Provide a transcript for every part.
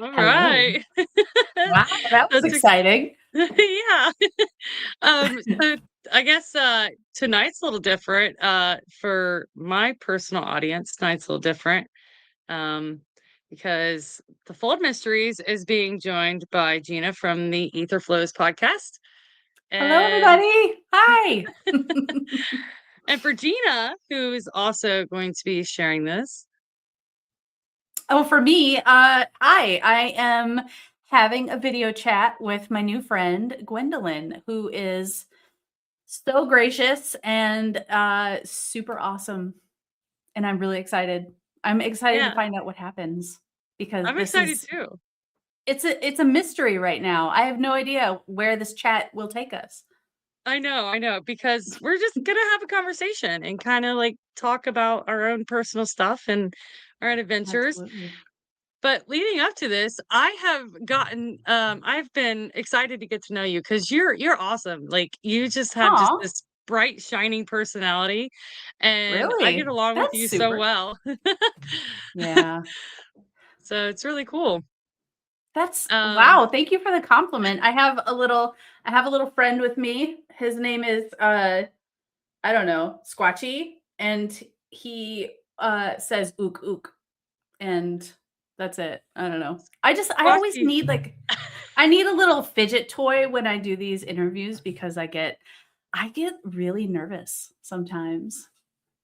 All Hello. right. Wow, that was That's exciting. yeah. So I guess tonight's a little different. For my personal audience, tonight's a little different. Um, because the Fold Mysteries is being joined by Gina from the AetherFlows podcast. Hello, And everybody. Hi. and for Gina, who is also going to be sharing this. Oh, for me, hi. I am having a video chat with my new friend, Gwendolyn, who is so gracious and super awesome. And I'm really excited. I'm excited to Yeah, find out what happens because I'm excited too. it's a mystery right now. I have no idea where this chat will take us. I know, because we're just gonna have a conversation and kind of like talk about our own personal stuff and our own adventures. Absolutely. But leading up to this, I've been excited to get to know you because you're awesome. Like you just have just Aw, this bright, shining personality, and I get really? along with That's you so super. well. Yeah. So it's really cool. That's Um, wow, thank you for the compliment. I have a little friend with me. His name is I don't know, Squatchy, and he says ook ook, and that's it. I don't know. I always Squashy. need like I need a little fidget toy when I do these interviews because I get really nervous sometimes.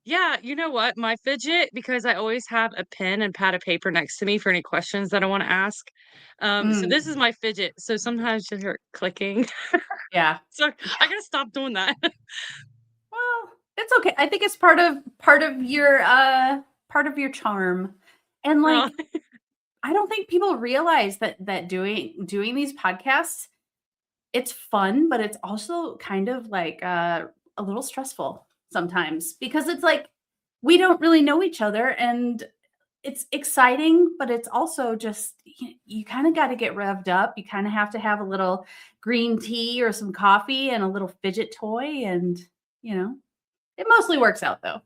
Yeah, you know what? My fidget, because I always have a pen and pad of paper next to me for any questions that I want to ask. So this is Mm, my fidget. So sometimes you hear it clicking. yeah. So I Yeah. gotta stop doing that. Well, it's okay. I think it's part of your charm. And Well, like I don't think people realize that doing these podcasts, it's fun, but it's also kind of like a little stressful sometimes because it's like we don't really know each other and it's exciting, but it's also just you kind of got to get revved up. You kind of have to have a little green tea or some coffee and a little fidget toy and you know, it mostly works out though.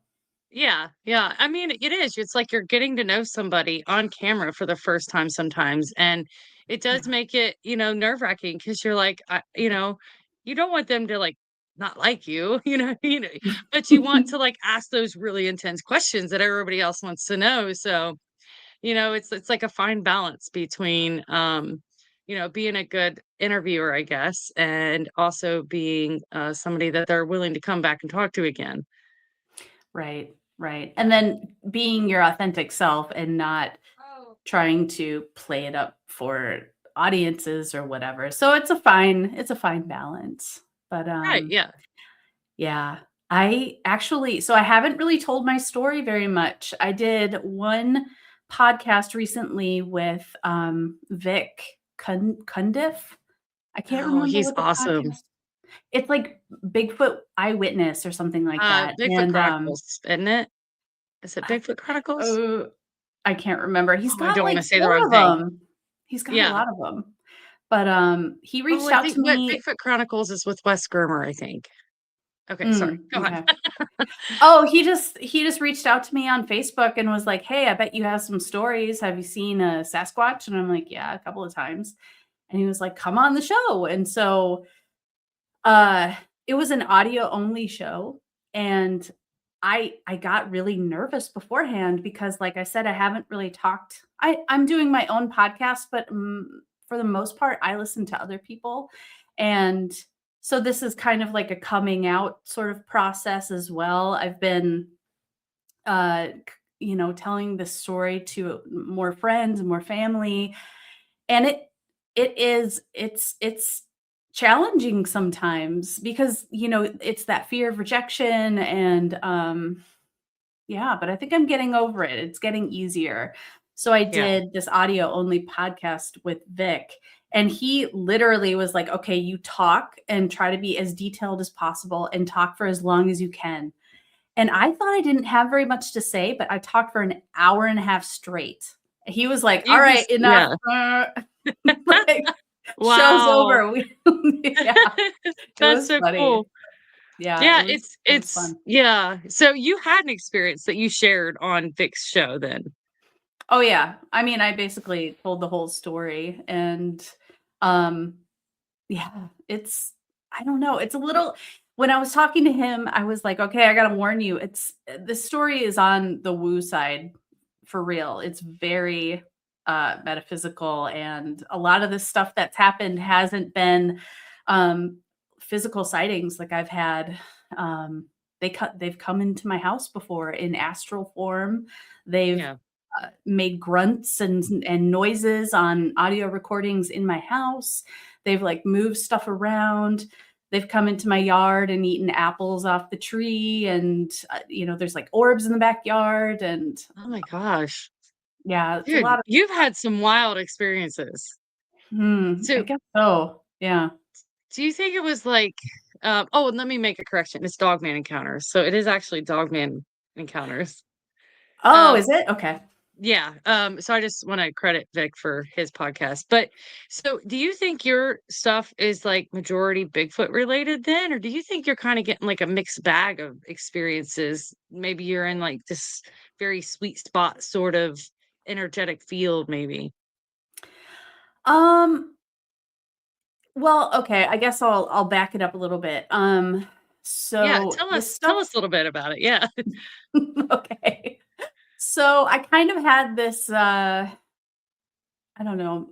yeah, yeah. I mean, it is. It's like you're getting to know somebody on camera for the first time sometimes, and it does Yeah. make it, nerve-wracking because you're like, you don't want them to like not like you, but you want to like ask those really intense questions that everybody else wants to know. So, it's like a fine balance between being a good interviewer, I guess, and also being somebody that they're willing to come back and talk to again. Right, right. And then being your authentic self and not Oh. trying to play it up for audiences or whatever. So it's a fine balance. But Right, yeah. yeah, I haven't really told my story very much. I did one podcast recently with Vic Cundiff. I can't Oh, remember he's what the awesome. podcast. It's like Bigfoot Eyewitness or something like that. Bigfoot And Chronicles, isn't it? Is it I Bigfoot Chronicles? uh, I can't remember. He's Oh, I got don't wanna like say the 4 wrong of thing. them. He's got a Yeah. lot of them. But, he Oh, reached I out think to what me. Bigfoot Chronicles is with Wes Germer, I think. Okay, sorry. Go on. Okay. Oh, he just reached out to me on Facebook and was like, "Hey, I bet you have some stories. Have you seen a Sasquatch?" And I'm like, "Yeah, a couple of times." And he was like, "Come on the show." And so, uh, it was an audio only show, and I got really nervous beforehand because, like I said, I haven't really talked. I'm doing my own podcast, but for the most part, I listen to other people, and so this is kind of like a coming out sort of process as well. I've been, telling this story to more friends and more family, and it's challenging sometimes because, it's that fear of rejection and, yeah, but I think I'm getting over it. It's getting easier. So I Yeah. did this audio only podcast with Vic, and he literally was like, "Okay, you talk and try to be as detailed as possible and talk for as long as you can." And I thought I didn't have very much to say, but I talked for an hour and a half straight. He was like, "All You right, just enough." yeah. Like, show's Wow. over. Yeah, it That's was so funny. cool. Yeah, Yeah, it was it's it was it's fun. yeah. So you had an experience that you shared on Vic's show then? Oh, yeah. I mean, I basically told the whole story and, um, yeah, it's I don't know, it's a little when I was talking to him, I was like, "Okay, I gotta warn you, it's this story is on the woo side for real." It's very, metaphysical, and a lot of the stuff that's happened hasn't been, um, physical sightings, like, I've had, um, they've come into my house before in astral form. They've, Yeah. made grunts and noises on audio recordings in my house. They've, like, moved stuff around. They've come into my yard and eaten apples off the tree, and, there's, like, orbs in the backyard, and Oh my gosh. yeah, it's a Dude, lot of you've had some wild experiences. I So, guess so, yeah. do you think it was like, oh, and let me make a correction. It's Dogman Encounters. So it is actually Dogman Encounters. Oh, Um, is it? Okay. yeah. So I just want to credit Vic for his podcast. But so do you think your stuff is like majority Bigfoot related then? Or do you think you're kind of getting like a mixed bag of experiences? Maybe you're in like this very sweet spot sort of energetic field, maybe. Um, well, okay, I guess I'll back it up a little bit. Yeah, So this tell stuff us a little bit about it. Yeah. okay. So I kind of had this, I don't know,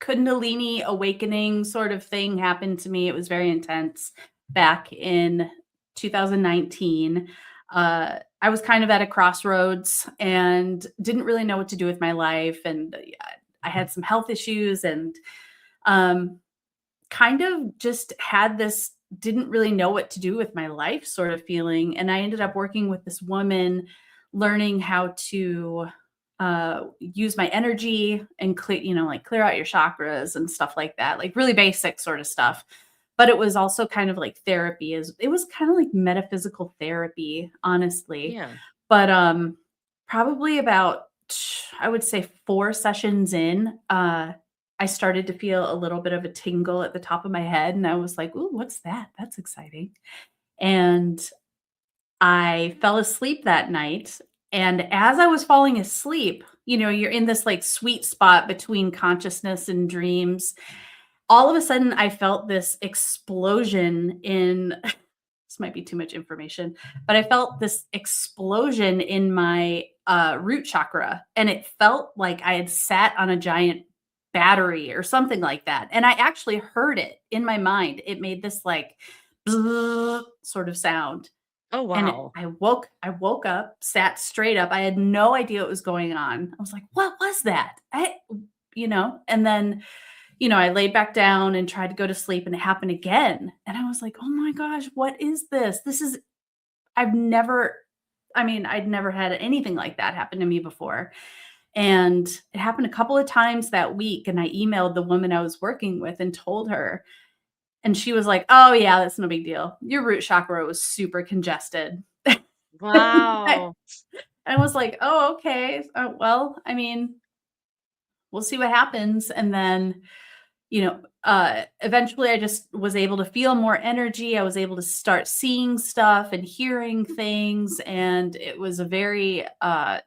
Kundalini awakening sort of thing happen to me. It was very intense back in 2019. I was kind of at a crossroads and didn't really know what to do with my life. And I had some health issues and um, kind of just had this didn't really know what to do with my life sort of feeling. And I ended up working with this woman, learning how to use my energy and clear, like clear out your chakras and stuff like that, like really basic sort of stuff. But it was also kind of like therapy, is it was kind of like metaphysical therapy, honestly. Yeah. But probably about I would say 4 sessions in, I started to feel a little bit of a tingle at the top of my head, and I was like, "Ooh, what's that? That's exciting." And I fell asleep that night, and as I was falling asleep, you're in this, like, sweet spot between consciousness and dreams. All of a sudden, I felt this explosion in this might be too much information, but I felt this explosion in my, root chakra, and it felt like I had sat on a giant battery or something like that, and I actually heard it in my mind. It made this, like, sort of sound, Oh, and wow. I woke up, sat straight up. I had no idea what was going on. I was like, "What was that?" And then, I laid back down and tried to go to sleep, and it happened again, and I was like, "Oh my gosh, what is this?" This is I've never I mean, I'd never had anything like that happen to me before, and it happened a couple of times that week, and I emailed the woman I was working with and told her, and she was like, "Oh, yeah, that's no big deal. Your root chakra was super congested." I Wow. I was like, "Oh, okay. Well, I mean, we'll see what happens." And then, eventually I just was able to feel more energy. I was able to start seeing stuff and hearing things, and it was a very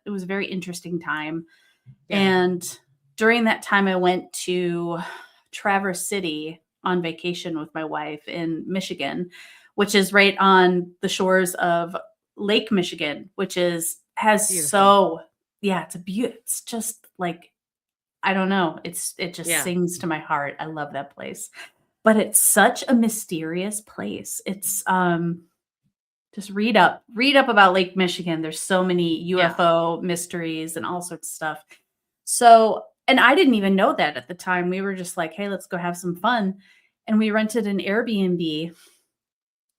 interesting time. Yeah. And during that time, I went to Traverse City on vacation with my wife in Michigan, which is right on the shores of Lake Michigan, which is has Beautiful. so yeah, it's just like I don't know, it just Yeah. sings to my heart. I love that place. But it's such a mysterious place. It's just read up about Lake Michigan. There's so many Yeah. UFO mysteries and all sorts of stuff. So, and I didn't even know that at the time. We were just like, "Hey, let's go have some fun." And we rented an Airbnb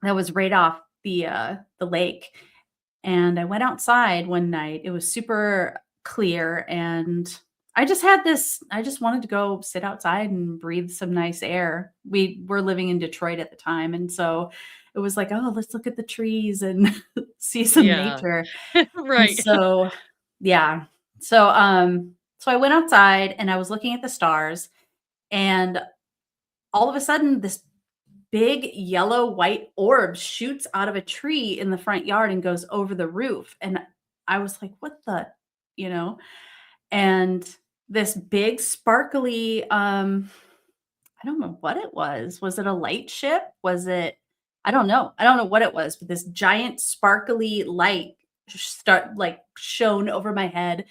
that was right off the lake. And I went outside one night. It was super clear, and I just wanted to go sit outside and breathe some nice air. We were living in Detroit at the time, and so it was like, "Oh, let's look at the trees and see some Yeah. nature." And Right. so, yeah. So I went outside and I was looking at the stars, and all of a sudden this big yellow white orb shoots out of a tree in the front yard and goes over the roof. And I was like, "What the?" You know? and this big sparkly, I don't know what it was. Was it a light ship? Was it I don't know. I don't know what it was, but this giant sparkly light shone over my head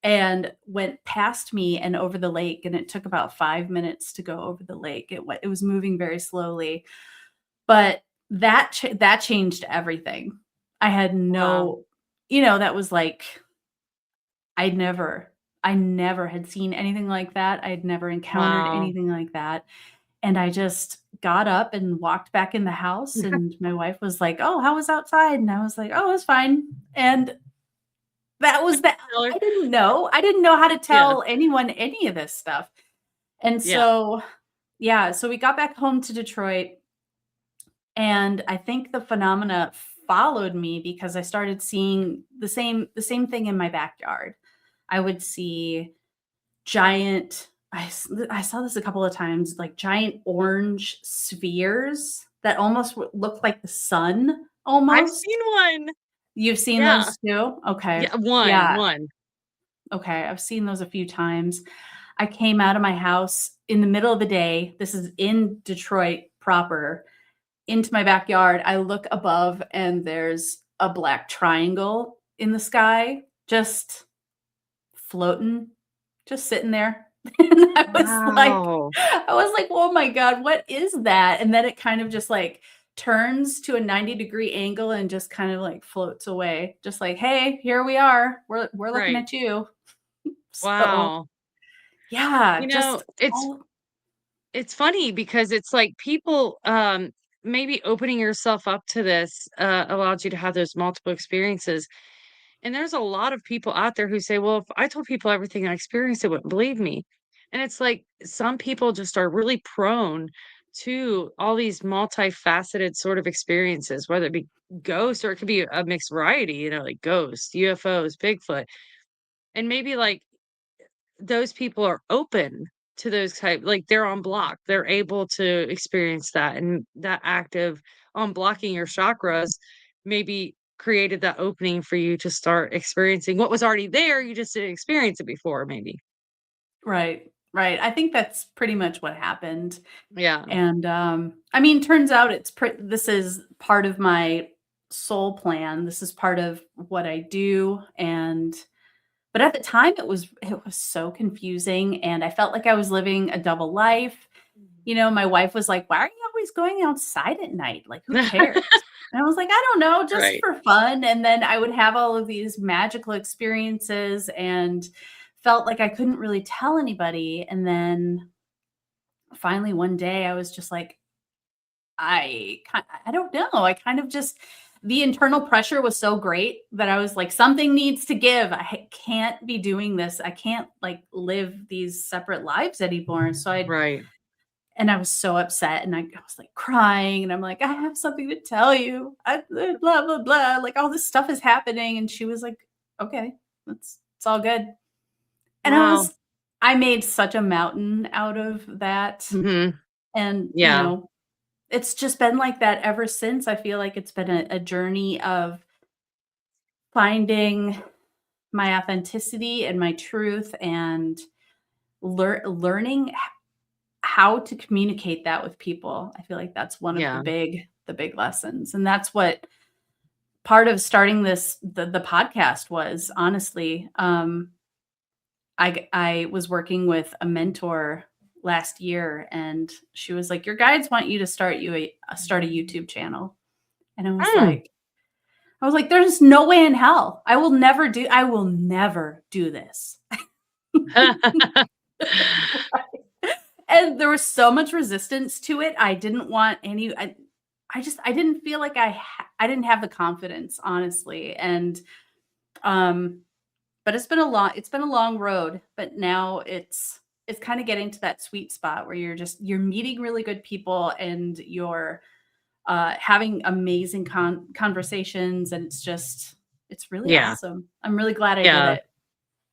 and went past me and over the lake, and it took about 5 minutes to go over the lake. It was moving very slowly, but that changed everything. I had Wow. no that was like I never had seen anything like that. I had never encountered Wow. anything like that. And I just got up and walked back in the house, and my wife was like, "Oh, how was outside?" And I was like, "Oh, it was fine." And that was that. Tell her. I didn't know how to Yeah. tell anyone any of this stuff. And Yeah. so, yeah, so we got back home to Detroit, and I think the phenomena followed me because I started seeing the same thing in my backyard. I would see giant I saw this a couple of times, like giant orange spheres that almost look like the sun I've almost. seen one. You've seen Yeah. those too? Okay. Yeah, one, Yeah. one. Okay. I've seen those a few times. I came out of my house in the middle of the day. This is in Detroit proper, into my backyard. I look above and there's a black triangle in the sky, just floating, just sitting there. And Wow. I was like, "Oh my god, what is that?" And then it kind of just, like, turns to a 90-degree angle and just kind of, like, floats away. Just like, "Hey, here we are. We're looking Right. at you." So, Wow. yeah, You know, just it's all it's funny because it's like people, maybe opening yourself up to this, allows you to have those multiple experiences. And there's a lot of people out there who say, "Well, if I told people everything I experienced, they wouldn't believe me." And it's like some people just are really prone to all these multifaceted sort of experiences, whether it be ghosts or it could be a mixed variety, like ghosts, UFOs, Bigfoot. And maybe like those people are open to those type like they're on block. They're able to experience that, and that act of unblocking your chakras maybe created that opening for you to start experiencing what was already there, you just didn't experience it before maybe. right, right. I think that's pretty much what happened. Yeah. And, I mean, turns out this is part of my soul plan. This is part of what I do, and but at the time, it was so confusing, and I felt like I was living a double life. My wife was like, "Why are you always going outside at night? Like, who cares?" And I was like, "I don't know, just Right. for fun." And then I would have all of these magical experiences and felt like I couldn't really tell anybody. And then finally one day I was just like, I don't know. I kind of just the internal pressure was so great that I was like, something needs to give. Can't be doing this. I can't like live these separate lives anymore. Right. And I was so upset, and I was like crying, and I'm like, I have something to tell you. Blah blah blah. Like all this stuff is happening, and she was like, okay, it's all good. And Wow. I made such a mountain out of that, Mhm. and Yeah. it's just been like that ever since. I feel like it's been a journey of finding my authenticity and my truth and learning how to communicate that with people. I feel like that's one of Yeah. the big lessons. And that's what part of starting the podcast was, honestly. I was working with a mentor last year, and she was like, "Your guides want you to start a YouTube channel." And Mm. I was like, "There's no way in hell. I will never do this." And there was so much resistance to it. I didn't want any I didn't feel like I didn't have the confidence, honestly. And um but it's been a long road, but now it's kind of getting to that sweet spot where you're meeting really good people, and you're having amazing conversations, and it's really Yeah. awesome. I'm really glad I did Yeah. it.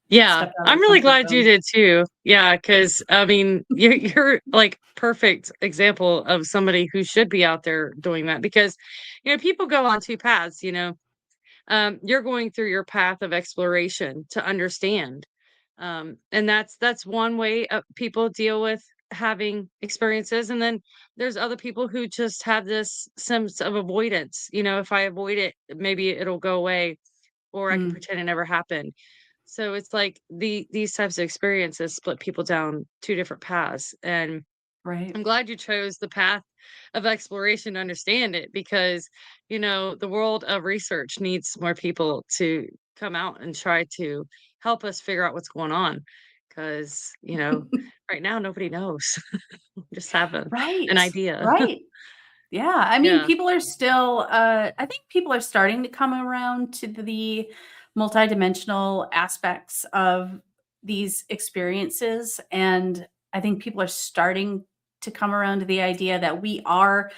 Yeah, Stepped out of I'm the really comfort glad you zone. did too. Yeah, because I mean, you're like perfect example of somebody who should be out there doing that because, people go on two paths. You're going through your path of exploration to understand. And that's one way people deal with having experiences. And then there's other people who just have this sense of avoidance. If I avoid it, maybe it'll go away, or I can Mm, pretend it never happened. So it's like these types of experiences split people down two different paths. And right. I'm glad you chose the path of exploration to understand it, because, the world of research needs more people to come out and try to help us figure out what's going on. Because, right now nobody knows. Just have an Right, idea. right. Yeah, I mean, Yeah. people are still, I think people are starting to come around to the multidimensional aspects of these experiences, and I think people are starting to come around to the idea that we are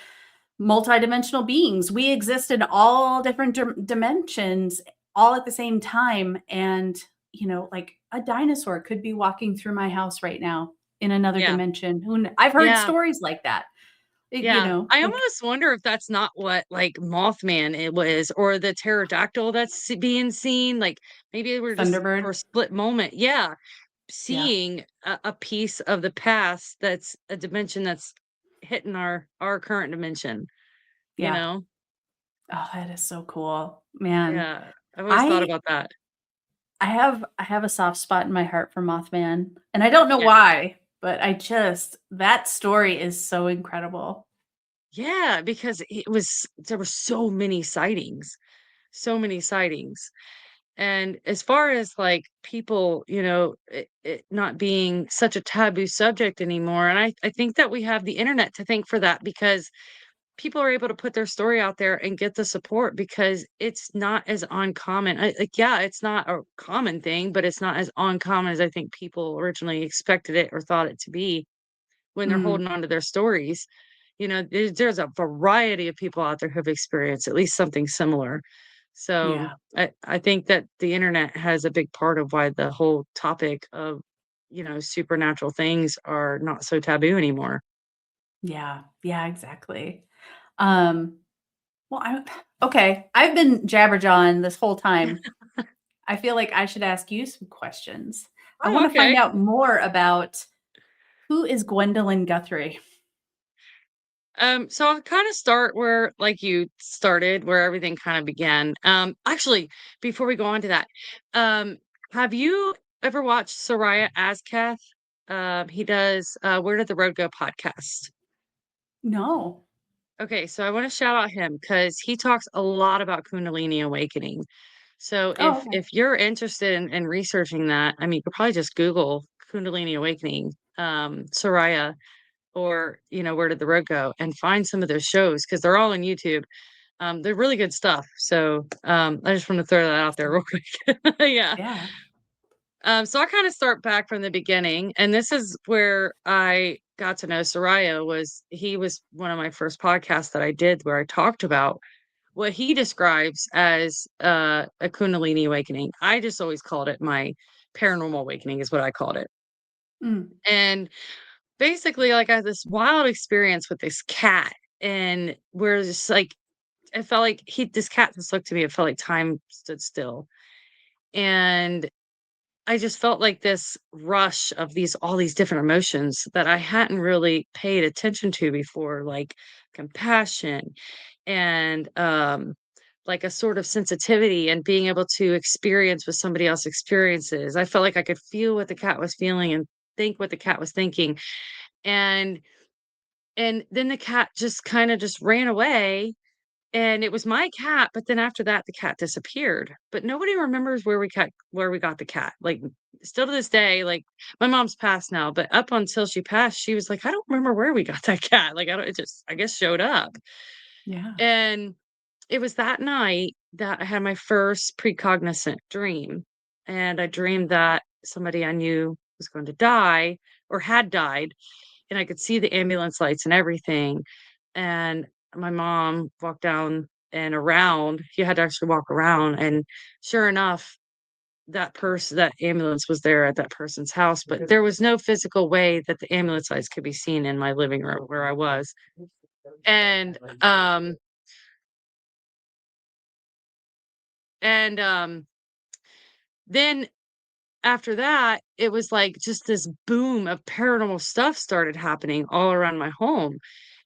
multidimensional beings. We exist in all different dimensions all at the same time, and, like, a dinosaur could be walking through my house right now in another Yeah. dimension. I've heard Yeah. stories like that. Yeah, I Like almost wonder if that's not what, like, Mothman it was, or the pterodactyl that's being seen, like, maybe we're just for Thunderbird. a split moment, yeah, Yeah, seeing a piece of the past that's a dimension that's hitting our current dimension, you yeah. know? Oh, that is so cool. Man, Yeah, I've always thought I about that. I have a soft spot in my heart for Mothman, and I don't know Yeah. why, but that story is so incredible. Yeah, because there were so many sightings. And as far as like people, it not being such a taboo subject anymore, and I think that we have the internet to thank for that, because people are able to put their story out there and get the support, because it's not as uncommon. Like, yeah, it's not a common thing, but it's not as uncommon as I think people originally expected it or thought it to be when they're Mm, holding on to their stories. There's a variety of people out there who've experienced at least something similar. So yeah, I think that the internet has a big part of why the whole topic of, supernatural things are not so taboo anymore. yeah, yeah, exactly. Um, well, okay, I've been jabberjawing this whole time. I feel like I should ask you some questions. I Oh, wanna find okay. out more about who is Gwendolyn Guthrie? So I'll kind of start where like you started, where everything kind of began. Actually, before we go on to that, um, have you ever watched Soraya Azkath? He does Where Did the Road Go podcast. No. Okay, so I want to shout out him because he talks a lot about Kundalini awakening. So Oh, if okay. if you're interested in researching that, I mean, you could probably just Google Kundalini awakening, Soraya, or Where Did the Road Go, and find some of those shows because they're all on YouTube. They're really good stuff. So I just want to throw that out there real Awesome. quick. Yeah. Yeah. So I kind of start back from the beginning, and this is where I got to know Soraya. He was one of my first podcasts that I did, where I talked about what he describes as a Kundalini awakening. I just always called it my paranormal awakening, is what I called it. Mm, And basically, like, I had this wild experience with this cat, and where just like it felt like he this cat just looked to me. It felt like time stood still, and I just felt like this rush of all these different emotions that I hadn't really paid attention to before, like compassion and like a sort of sensitivity and being able to experience what somebody else experiences. I felt like I could feel what the cat was feeling and think what the cat was thinking. And then the cat just kind of just ran away, and it was my cat, but then after that, the cat disappeared. But nobody remembers where we got the cat. Like, still to this day, like, my mom's passed now, but up until she passed, she was like, "I don't remember where we got that cat." Like, I don't it just, I guess, showed up. yeah. And it was that night that I had my first precognizant dream, and I dreamed that somebody I knew was going to die or had died, and I could see the ambulance lights and everything. And my mom walked down and around. You had to actually walk around, and sure enough, that ambulance was there at that person's house, but there was no physical way that the ambulance lights could be seen in my living room where I was. And and then after that, it was like just this boom of paranormal stuff started happening all around my home.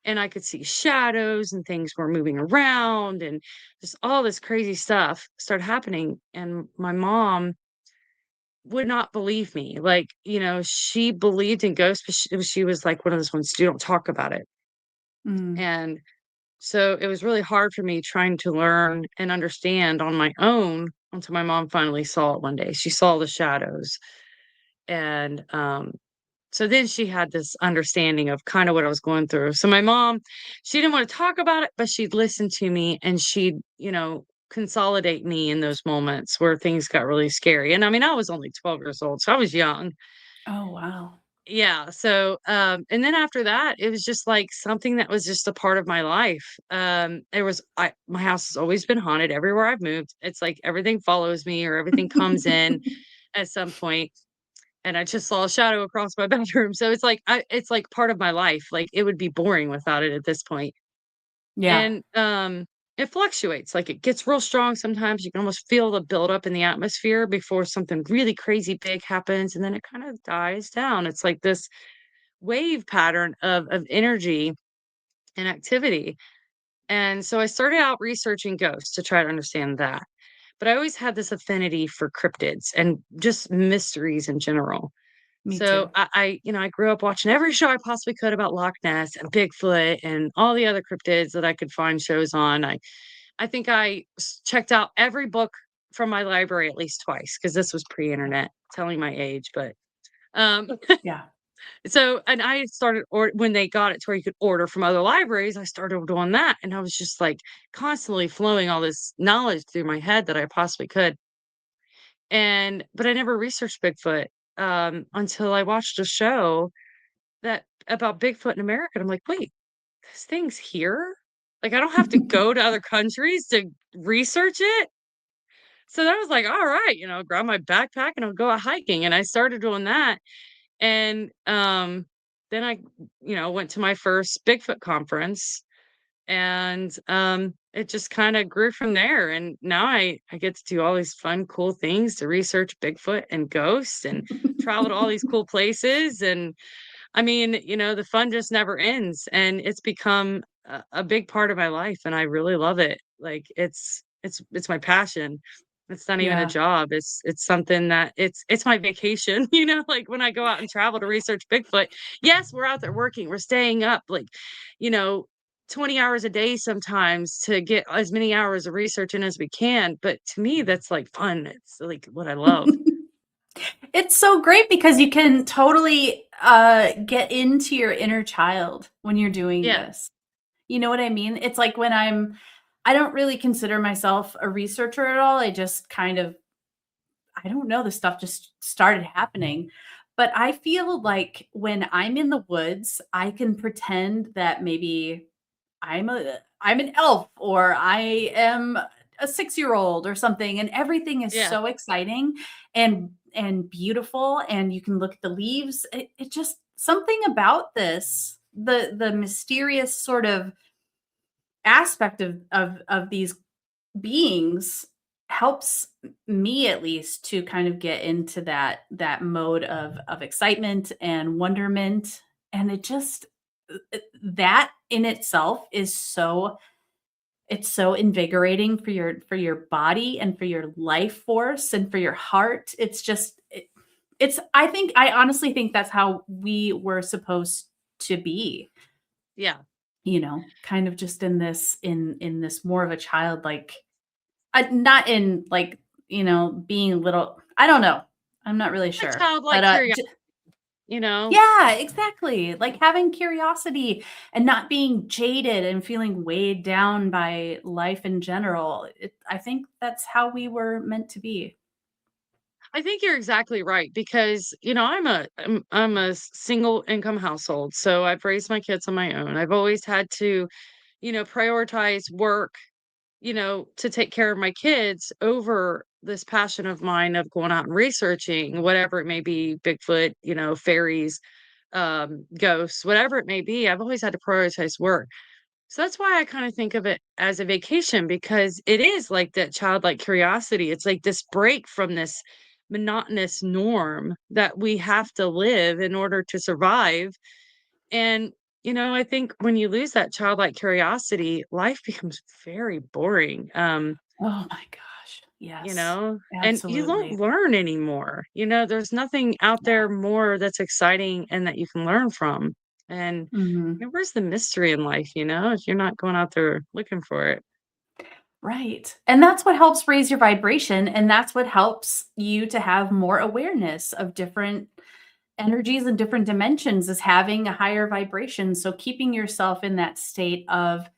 And I could see shadows and things were moving around and just all this crazy stuff started happening. And my mom would not believe me. Like, she believed in ghosts, but she was like one of those ones, you don't talk about it. Mm, And so it was really hard for me trying to learn and understand on my own until my mom finally saw it one day. She saw the shadows. And so then she had this understanding of kind of what I was going through. So my mom, she didn't want to talk about it, but she'd listen to me and she'd, consolidate me in those moments where things got really scary. And I mean, I was only 12 years old, so I was young. oh, wow. Yeah. So, and then after that, it was just like something that was just a part of my life. My house has always been haunted everywhere I've moved. It's like everything follows me or everything comes in at some point. And I just saw a shadow across my bedroom. So it's like part of my life. Like it would be boring without it at this point. Yeah. And it fluctuates. Like it gets real strong sometimes. You can almost feel the buildup in the atmosphere before something really crazy big happens, and then it kind of dies down. It's like this wave pattern of energy and activity. And so I started out researching ghosts to try to understand that. But I always had this affinity for cryptids and just mysteries in general. Me So too. I grew up watching every show I possibly could about Loch Ness and Bigfoot and all the other cryptids that I could find shows on. I think checked out every book from my library at least twice because this was pre-internet, telling my age, but um Yeah. so and I started or when they got it to where you could order from other libraries, I started doing that and I was just like constantly flowing all this knowledge through my head that I possibly could. But I never researched Bigfoot until I watched a show that about Bigfoot in America. And I'm like, wait, this thing's here? Like I don't have to go to other countries to research it. So that was like, all right, grab my backpack and I'll go out hiking. And I started doing that. And then I, went to my first Bigfoot conference and it just kind of grew from there. And now I get to do all these fun, cool things to research Bigfoot and ghosts and travel to all these cool places. And I mean, the fun just never ends, and it's become a big part of my life, and I really love it. Like it's my passion. It's not even a Yeah. job. It's something that it's my vacation, like when I go out and travel to research Bigfoot. Yes, we're out there working. We're staying up like, you know, 20 hours a day sometimes to get as many hours of research in as we can, but to me that's like fun. It's like what I love. It's so great because you can totally, get into your inner child when you're doing Yeah. this. You know what I mean? It's like when I don't really consider myself a researcher at all. I just kind of I don't know, the stuff just started happening. But I feel like when I'm in the woods, I can pretend that maybe I'm an elf or I am a 6-year-old or something, and everything is Yeah. so exciting and beautiful, and you can look at the leaves. It just something about this, the mysterious sort of aspect of these beings helps me at least to kind of get into that mode of excitement and wonderment, and it just that in itself is so it's so invigorating for your body and for your life force and for your heart. It's just it's I honestly think that's how we were supposed to be, Yeah. kind of just in this more of a childlike. Not in, like, being little. I don't know. I'm not really Like sure, but, childlike curiosity, you know? yeah, exactly, like, having curiosity and not being jaded and feeling weighed down by life in general. I think that's how we were meant to be. I think you're exactly right because, I'm a single income household, so I've raised my kids on my own. I've always had to, prioritize work, to take care of my kids over this passion of mine of going out and researching whatever it may be, Bigfoot, fairies, ghosts, whatever it may be. I've always had to prioritize work. So that's why I kind of think of it as a vacation because it is like that childlike curiosity. It's like this break from this monotonous norm that we have to live in order to survive. And, I think when you lose that childlike curiosity, life becomes very boring. Oh my gosh. Yes. And you don't Absolutely. learn anymore. There's nothing out Yeah. there more that's exciting and that you can learn from. And Mhm. where's the mystery in life, if you're not going out there looking for it? Right. And that's what helps raise your vibration, and that's what helps you to have more awareness of different energies and different dimensions is having a higher vibration. So keeping yourself in that state of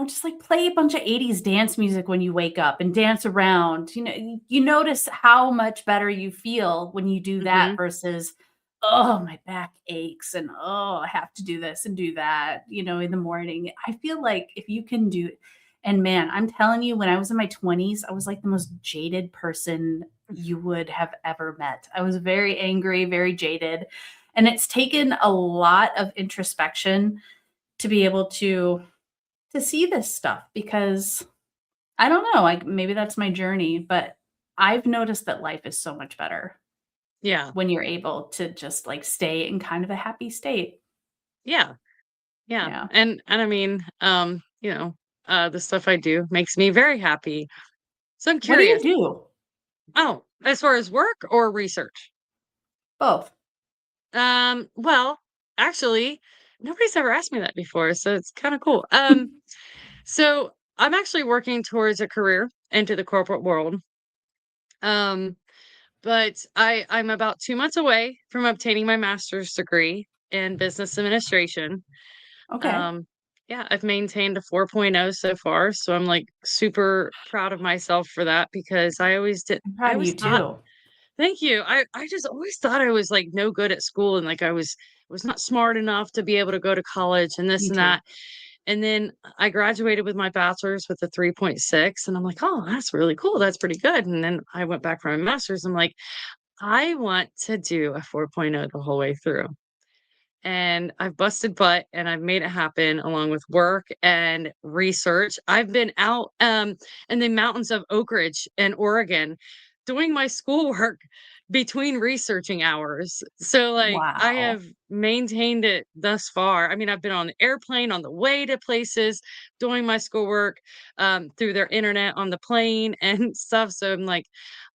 just like play a bunch of 80s dance music when you wake up and dance around. You notice how much better you feel when you do that Hmm. versus, oh, my back aches and oh, I have to do this and do that, in the morning. I feel like if you can do and man, I'm telling you, when I was in my 20s, I was like the most jaded person you would have ever met. I was very angry, very jaded. And it's taken a lot of introspection to be able to see this stuff because I don't know, like maybe that's my journey, but I've noticed that life is so much better Yeah. when you're able to just like stay in kind of a happy state. Yeah. Yeah. Yeah. And I mean, the stuff I do makes me very happy. So I'm What do you curious. do? Oh, as far as work or research? Both. Well, actually, nobody's ever asked me that before, so it's kind of cool. So I'm actually working towards a career into the corporate world. Um, but I'm about 2 months away from obtaining my master's degree in business administration. Okay. Um, yeah, I've maintained a 4.0 so far, so I'm like super proud of myself for that because I'm I proud of always you thought. too. Thank you. I just always thought I was like no good at school and like I was not smart enough to be able to go to college and this Me and too. that. And then I graduated with my bachelor's with a 3.6 and I'm like, "Oh, that's really cool. That's pretty good." And then I went back for my master's. I'm like, "I want to do a 4.0 the whole way through." And I've busted butt and I've made it happen along with work and research. I've been out in the mountains of Oak Ridge in Oregon doing my schoolwork between researching hours. So like I Wow. have maintained it thus far. I mean, I've been on the airplane on the way to places doing my schoolwork through their internet on the plane and stuff. So I'm like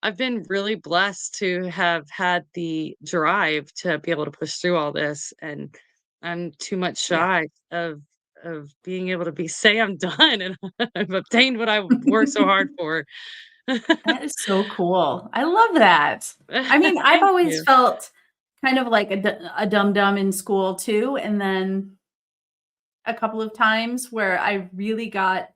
I've been really blessed to have had the drive to be able to push through all this, and I'm too much Yeah. shy of being able to say I'm done and I've obtained what I worked so hard for. That is so cool. I love that. I mean, I've Thank always you. felt kind of like a dum dum in school too, and then a couple of times where I really got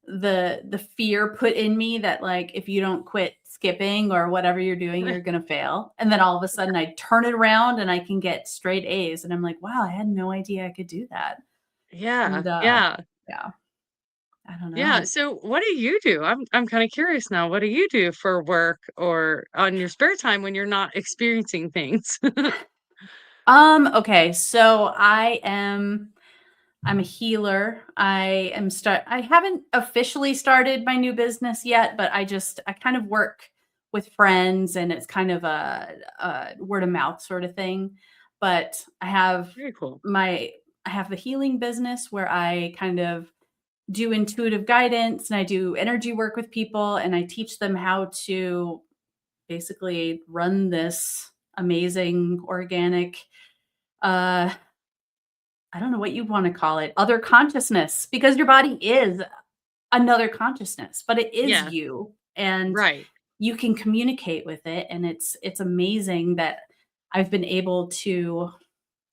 the fear put in me that like if you don't quit skipping or whatever you're doing you're going to fail, and then all of a sudden I turn it around and I can get straight A's and I'm like, wow, I had no idea I could do that. Yeah, And yeah, yeah, I don't yeah. know. So what do you do? I'm kind of curious now. What do you do for work or on your spare time when you're not experiencing things? Okay, so I'm a healer. I haven't officially started my new business yet, but I kind of work with friends and it's kind of a word of mouth sort of thing. But Very cool. I have the healing business where I kind of do intuitive guidance and I do energy work with people and I teach them how to basically run this amazing organic uh I don't know what you wanna call it, other consciousness, because your body is another consciousness, but it is Yeah, you, and right. you can communicate with it, and it's amazing that I've been able to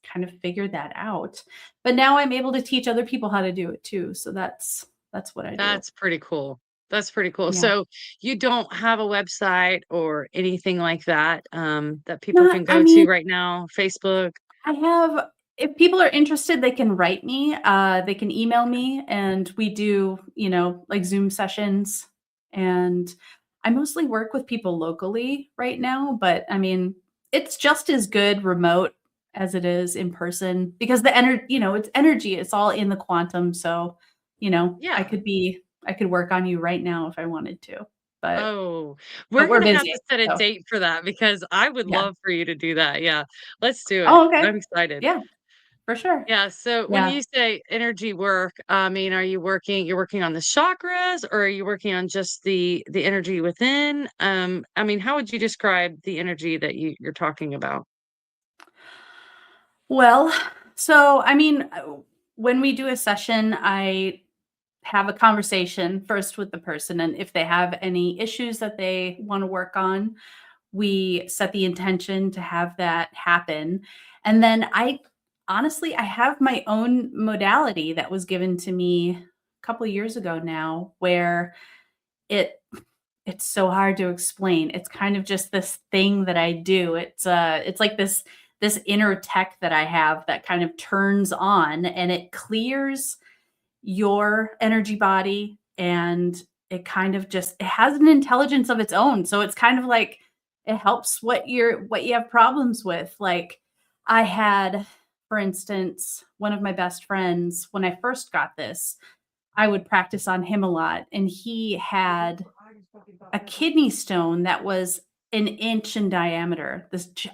kind of figure that out. But now I'm able to teach other people how to do it too, so that's what I do. That's pretty cool. That's pretty cool. Yeah. So you don't have a website or anything like that, that people Not can I go mean, to right now? Facebook? I have if people are interested, they can write me, they can email me, and we do, like Zoom sessions, and I mostly work with people locally right now, but I mean, it's just as good remote as it is in person because it's energy, it's all in the quantum, so, Yeah. I could work on you right now if I wanted to. but Oh, but we're we're gonna have busy, to set a so date for that because I would yeah. love for you to do that, yeah. Let's do it. Oh, okay. I'm excited. Yeah, for sure. Yeah, so when Yeah. you say energy work, I mean, are you working you're working on the chakras or are you working on just the energy within? I mean, how would you describe the energy that you're talking about? Well, so, I mean, when we do a session, I have a conversation first with the person, and if they have any issues that they wanna work on, we set the intention to have that happen, and then I have my own modality that was given to me a couple years ago now, where it it's so hard to explain. It's kind of just this thing that I do. It's like this inner tech that I have that kind of turns on, and it clears your energy body, and it kind of just it has an intelligence of its own. So it's kind of like it helps what you have problems with. Like I had, for instance, one of my best friends when I first got this, I would practice on him a lot, and he had a kidney stone that was an inch in diameter.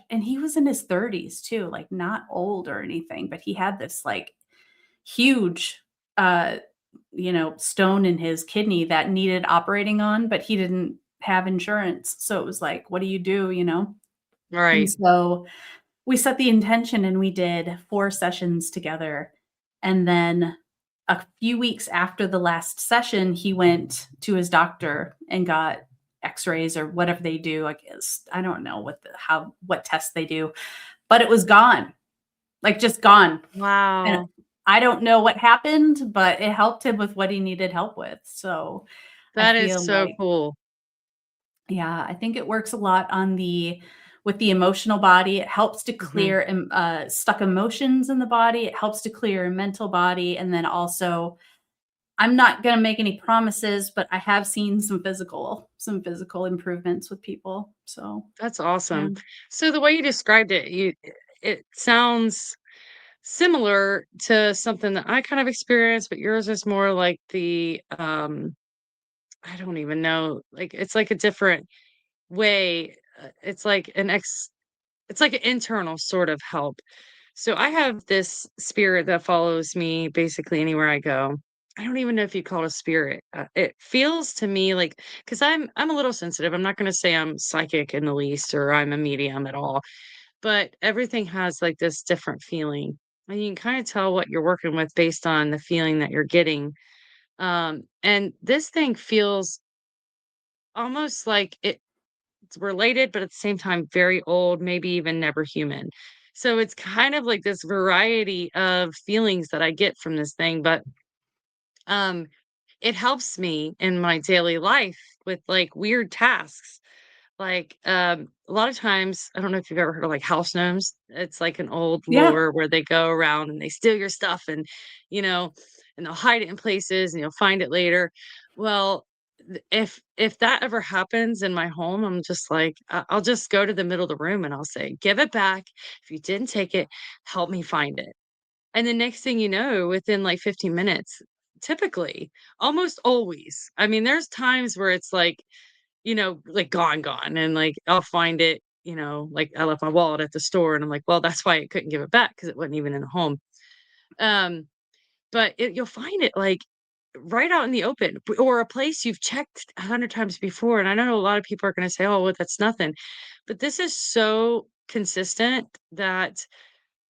And he was in his 30s too, like not old or anything, but he had this like huge uh stone in his kidney that needed operating on, but he didn't have insurance. So it was like, what do you do, you know? And Right. so we set the intention and we did 4 sessions together. And then a few weeks after the last session, he went to his doctor and got x-rays or whatever they do. I guess I don't know what tests they do, but it was gone. Like just gone. And Wow. I don't know what happened, but it helped him with what he needed help with. So I That is feel so like cool. yeah, I think it works a lot on the with the emotional body. It helps to Mhm. clear stuck emotions in the body. It helps to clear mental body, and then also, I'm not going to make any promises, but I have seen some physical improvements with people. So That's yeah, awesome. So the way you described it, it sounds similar to something that I kind of experienced, but yours is more like I don't even know, like it's like a different way. It's like it's like an internal sort of help. So I have this spirit that follows me basically anywhere I go. I don't even know if you call it a spirit. It feels to me like because I'm a little sensitive. I'm not going to say I'm psychic in the least or I'm a medium at all, but everything has like this different feeling, and you can kind of tell what you're working with based on the feeling that you're getting. And this thing feels almost like it's related, but at the same time, very old, maybe even never human. So it's kind of like this variety of feelings that I get from this thing, but um, it helps me in my daily life with like weird tasks. Like a lot of times, I don't know if you've ever heard of like house gnomes. It's like an old yeah, lore where they go around and they steal your stuff and you know, and they'll hide it in places and you'll find it later. Well, if that ever happens in my home, I'm just like I'll just go to the middle of the room and I'll say, "Give it back. If you didn't take it, help me find it." And the next thing you know, within like 15 minutes, typically, almost always. I mean, there's times where it's like, like gone, and like I'll find it, like I left my wallet at the store and I'm like, well, that's why I couldn't give it back because it wasn't even in the home. Um, but you'll find it like right out in the open or a place you've checked 100 times before. And I know a lot of people are going to say, oh, well, that's nothing. But this is so consistent that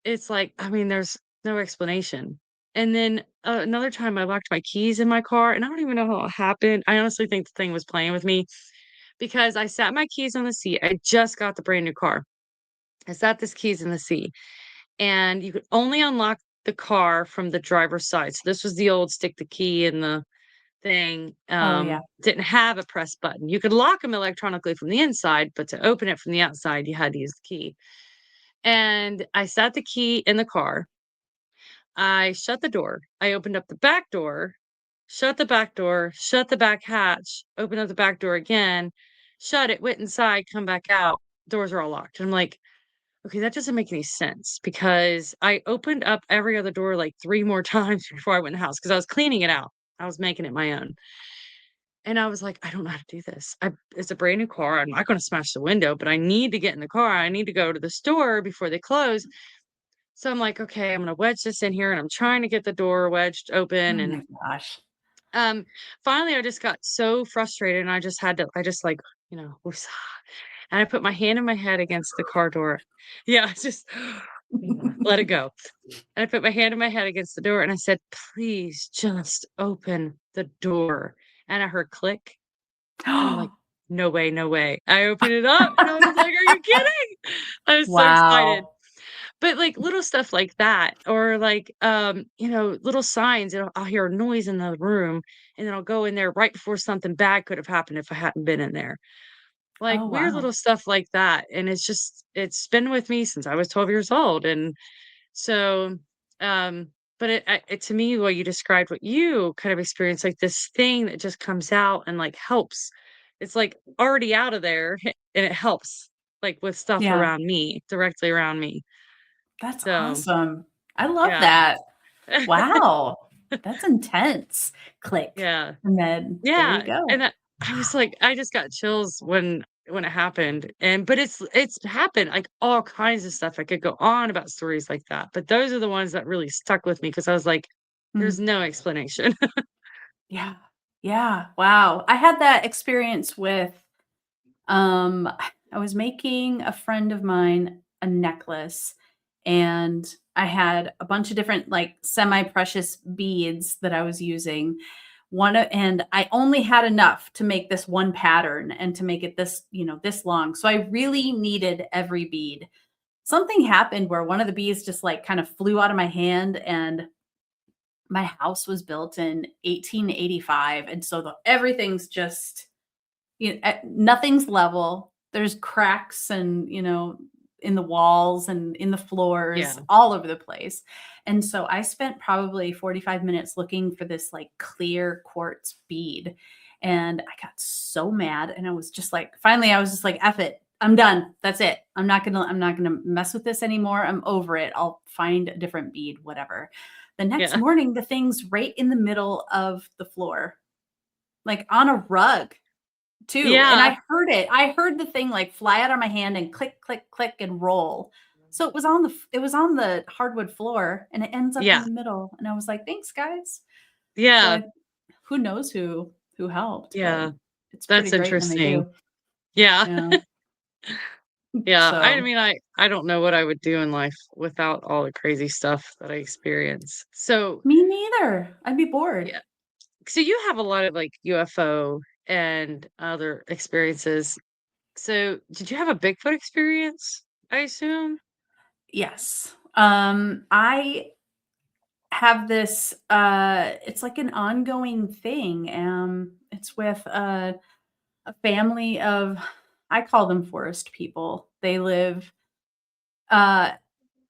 it's like, I mean, there's no explanation. And then another time I locked my keys in my car and I don't even know how it happened. I honestly think the thing was playing with me because I sat my keys on the seat. I just got the brand new car. I sat this keys in the seat and you could only unlock the car from the driver's side. So this was the old stick the key in the thing. oh yeah, Didn't have a press button. You could lock them electronically from the inside, but to open it from the outside, you had to use the key. And I sat the key in the car. I shut the door. I opened up the back door, shut the back door, shut the back hatch, opened up the back door again, shut it, went inside, come back out. Doors are all locked. And I'm like, okay, that doesn't make any sense because I opened up every other door like 3 more times before I went in the house because I was cleaning it out. I was making it my own. And I was like, "I don't know how to do this. It's a brand new car. I'm not gonna smash the window, but I need to get in the car. I need to go to the store before they close." So I'm like, "Okay, I'm gonna wedge this in here," and I'm trying to get the door wedged Oh open, my and, gosh. um, finally, I just got so frustrated, and I just, like, "Woosah," and I put my hand in my head against the car door. Yeah, just let it go. And I put my hand in my head against the door, and I said, "Please just open the door." And I heard click. And I'm like, "No way, no way." I opened it up and I was like, "Are you kidding?" I was so excited. Wow. But, like, little stuff like that or, like, little signs, I'll hear a noise in the room, and then I'll go in there right before something bad could have happened if I hadn't been in there. Like, Oh, weird wow. little stuff like that, and it's been with me since I was 12 years old, and so, but it to me, what you described, what you kind of experienced, like this thing that just comes out and like helps. It's like already out of there and it helps like with stuff Yeah. around me, directly around me. That's So awesome. I love yeah. that. Wow. That's intense. Click. Yeah. And then there you Yeah. go. And I was like, I just got chills when it happened. And but it's happened like all kinds of stuff. I could go on about stories like that. But those are the ones that really stuck with me because I was like, there's Mm. no explanation. Yeah. Yeah. Wow. I had that experience with um I was making a friend of mine a necklace and I had a bunch of different like semi-precious beads that I was using. And I only had enough to make this one pattern and to make it this, this long. So I really needed every bead. Something happened where one of the beads just like kind of flew out of my hand and my house was built in 1885 and so everything's just nothing's level. There's cracks and, in the walls and in the floors Yeah. all over the place. And so I spent probably 45 minutes looking for this like clear quartz bead. And I got so mad and I was just like, finally, I was just like, F it. I'm done. That's it. I'm not gonna mess with this anymore. I'm over it. I'll find a different bead, whatever. The next Yeah. morning, the thing's right in the middle of the floor, like on a rug too, and Yeah. I heard it. I heard the thing, like, fly out of my hand and click, click, click, and roll. So it was on the hardwood floor, and it ends up in Yeah. the middle, and I was like, "Thanks, guys." So Yeah. I who knows who helped, but Yeah. it's pretty That's great when they interesting. do. Yeah. Yeah. Yeah. I So mean, I don't know what I would do in life without all the crazy stuff that I experience. So, me neither. I'd be bored. yeah. So you have a lot of like UFO and other experiences. So, did you have a Bigfoot experience? I assume? Yes. I have this, it's like an ongoing thing. It's with, a family of I call them forest people. They live, uh,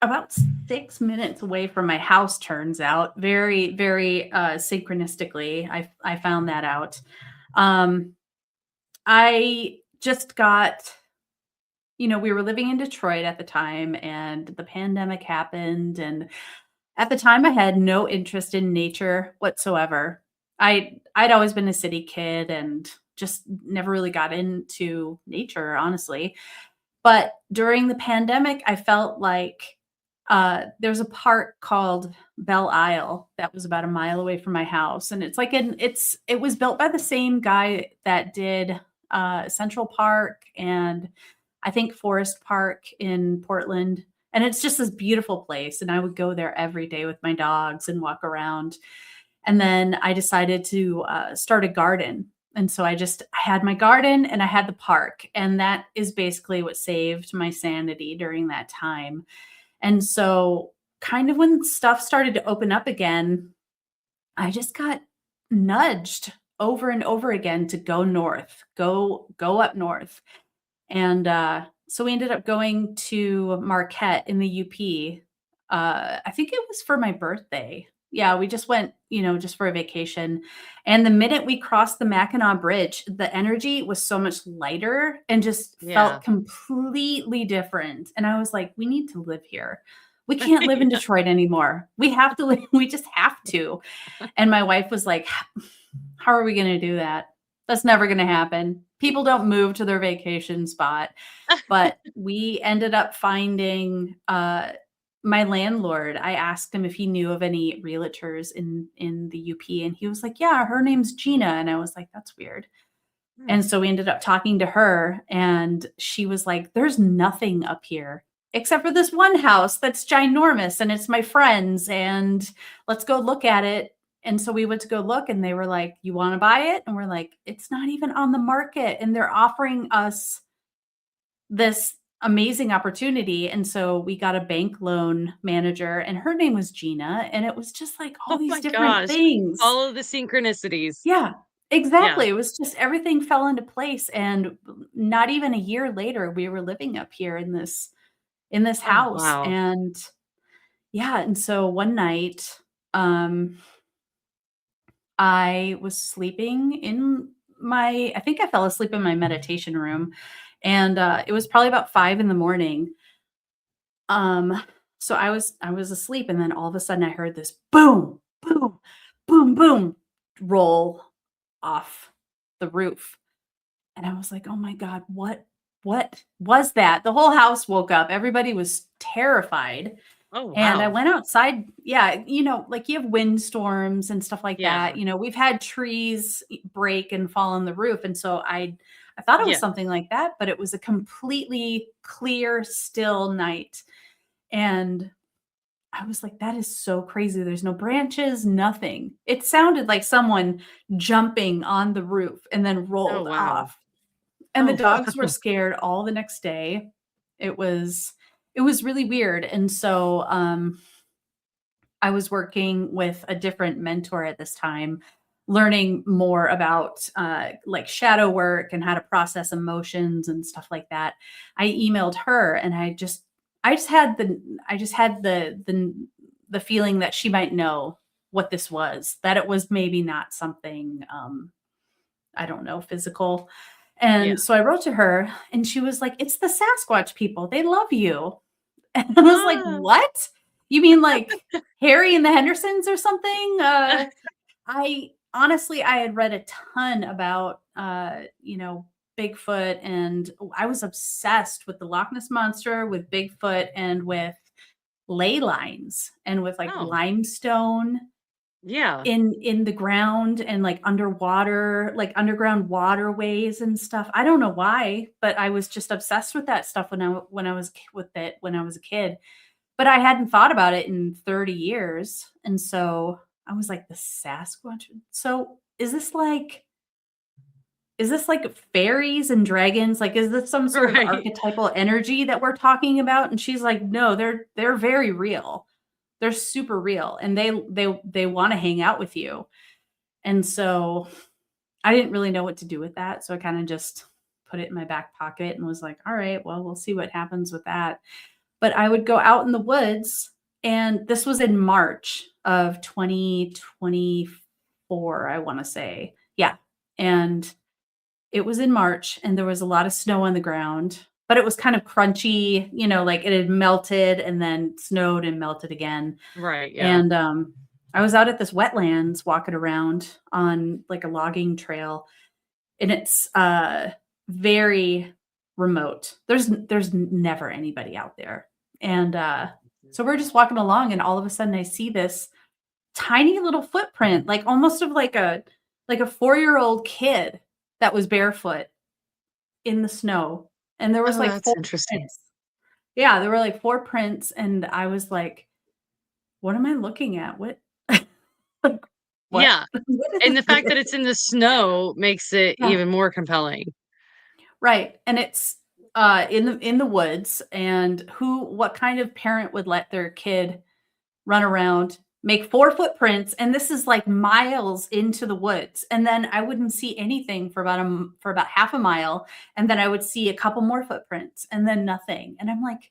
about 6 minutes away from my house, turns out. Very, very, synchronistically, I found that out. Um, I just got we were living in Detroit at the time, and the pandemic happened, and at the time, I had no interest in nature whatsoever. I'd always been a city kid and just never really got into nature, honestly. But during the pandemic, I felt like there's a park called Belle Isle that was about a mile away from my house, and it was built by the same guy that did Central Park and I think Forest Park in Portland. And it's just this beautiful place. And I would go there every day with my dogs and walk around. And then I decided to start a garden. And so I had my garden and I had the park. And that is basically what saved my sanity during that time. And so, kind of when stuff started to open up again, I just got nudged over and over again to go north, go up north. And, so we ended up going to Marquette in the UP. I think it was for my birthday. Yeah, we just went, just for a vacation. And the minute we crossed the Mackinac Bridge, the energy was so much lighter and just Yeah. felt completely different. And I was like, we need to live here. We can't live in Yeah. Detroit anymore. We have to live, we just have to. And my wife was like, how are we going to do that? That's never gonna happen. People don't move to their vacation spot. But we ended up finding, my landlord. I asked him if he knew of any realtors in the UP, and he was like, "Yeah, her name's Gina," and I was like, "That's weird." Hmm. And so we ended up talking to her, and she was like, "There's nothing up here except for this one house that's ginormous, and it's my friend's, and let's go look at it." And so we went to go look, and they were like, "You wanna buy it?" And we're like, "It's not even on the market, and they're offering us this amazing opportunity." And so we got a bank loan manager, and her name was Gina, and it was just like all Oh these my different gosh. things. All of the synchronicities. Yeah, Yeah. exactly. It was just everything fell into place, and not even a year later, we were living up here in this Oh, house. wow. And yeah, and so one night, um, I was sleeping in my I think I fell asleep in my meditation room, and, it was probably about 5 in the morning. Um, so I was asleep, and then all of a sudden I heard this boom, boom, boom, boom roll off the roof. And I was like, "Oh my god, what was that?" The whole house woke up. Everybody was terrified. Oh, And I wow. went outside. Yeah, like you have windstorms and stuff like Yeah. that. We've had trees break and fall on the roof. And so I thought it was Yeah. something like that, but it was a completely clear, still night. And I was like, that is so crazy. There's no branches, nothing. It sounded like someone jumping on the roof and then Oh, rolled wow. off. And the Oh, dogs were wow. scared all the next day. It was it was really weird. And so I was working with a different mentor at this time, learning more about like shadow work and how to process emotions and stuff like that. I emailed her, and I just had the feeling that she might know what this was, that it was maybe not something I don't know, physical. Yeah. And so I wrote to her, and she was like, "It's the Sasquatch people. They love you." And I was like, Ah. "What? You mean like Harry and the Hendersons or something?" I honestly, I had read a ton about, Bigfoot, and I was obsessed with the Loch Ness monster, with Bigfoot, and with ley lines, and with like Oh, limestone yeah. in the ground, and like underwater, like underground waterways and stuff. I don't know why, but I was just obsessed with that stuff when I was with it when I was a kid. But I hadn't thought about it in 30 years, and so I was like, "The Sasquatch?" So, is this like fairies and dragons? Like, is this some sort of Right. archetypal energy that we're talking about? And she's like, "No, they're very real. They're super real, and they wanna hang out with you." And so, I didn't really know what to do with that, so I kinda just put it in my back pocket and was like, "Alright, well, we'll see what happens with that." But I would go out in the woods, and this was in March of 2024, I wanna say. Yeah, and it was in March, and there was a lot of snow on the ground, but it was kind of crunchy, like it had melted and then snowed and melted again. Right, yeah. And, I was out at this wetlands walking around on, like, a logging trail, and it's, very remote. There's never anybody out there. And, so we're just walking along, and all of a sudden I see this tiny little footprint, like almost of like a 4-year-old kid that was barefoot in the snow. And there was Oh, like 4 that's interesting. prints. Yeah, there were like 4 prints, and I was like, "What am I looking at? What like, what? Yeah, What and is the fact that this?" it's in the snow makes it Yeah. even more compelling. Right, and it's, in the woods, and what kind of parent would let their kid run around, make 4 footprints, and this is, like, miles into the woods, and then I wouldn't see anything for about half a mile, and then I would see a couple more footprints, and then nothing, and I'm like,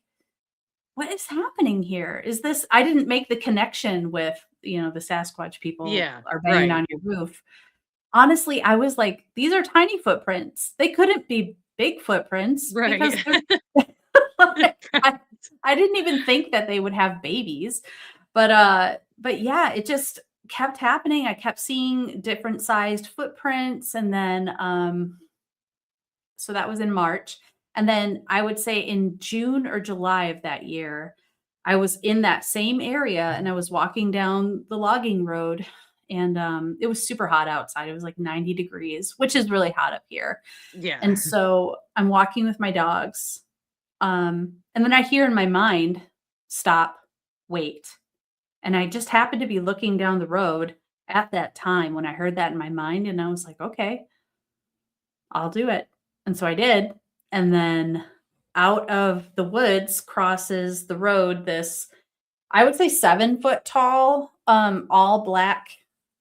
"What is happening here? Is this?" I didn't make the connection with, the Sasquatch people Yeah, are banging right. on your roof. Honestly, I was like, "These are tiny footprints. They couldn't be big footprints Right. because they're" like, I didn't even think that they would have babies. But yeah, it just kept happening. I kept seeing different sized footprints, and then, so that was in March, and then I would say in June or July of that year, I was in that same area, and I was walking down the logging road, and, it was super hot outside. It was like 90 degrees, which is really hot up here, Yeah. and so I'm walking with my dogs, and then I hear in my mind, "Stop, wait." And I just happened to be looking down the road at that time when I heard that in my mind, and I was like, "Okay, I'll do it." And so I did. And then out of the woods crosses the road this, I would say 7-foot tall, all black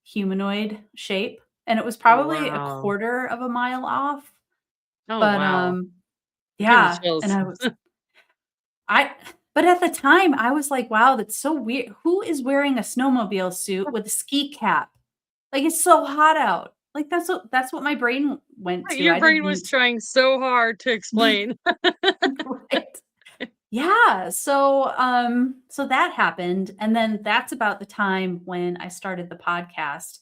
humanoid shape. And it was probably a Wow. quarter of a mile off. Oh, But wow. I'm getting the yeah. And chills. I but at the time I was like, wow, that's so weird. Who is wearing a snowmobile suit with a ski cap? Like, it's so hot out. Like, that's what my brain went to. Your I brain was didn't trying so hard to explain. right. Yeah, so that happened, and then that's about the time when I started the podcast,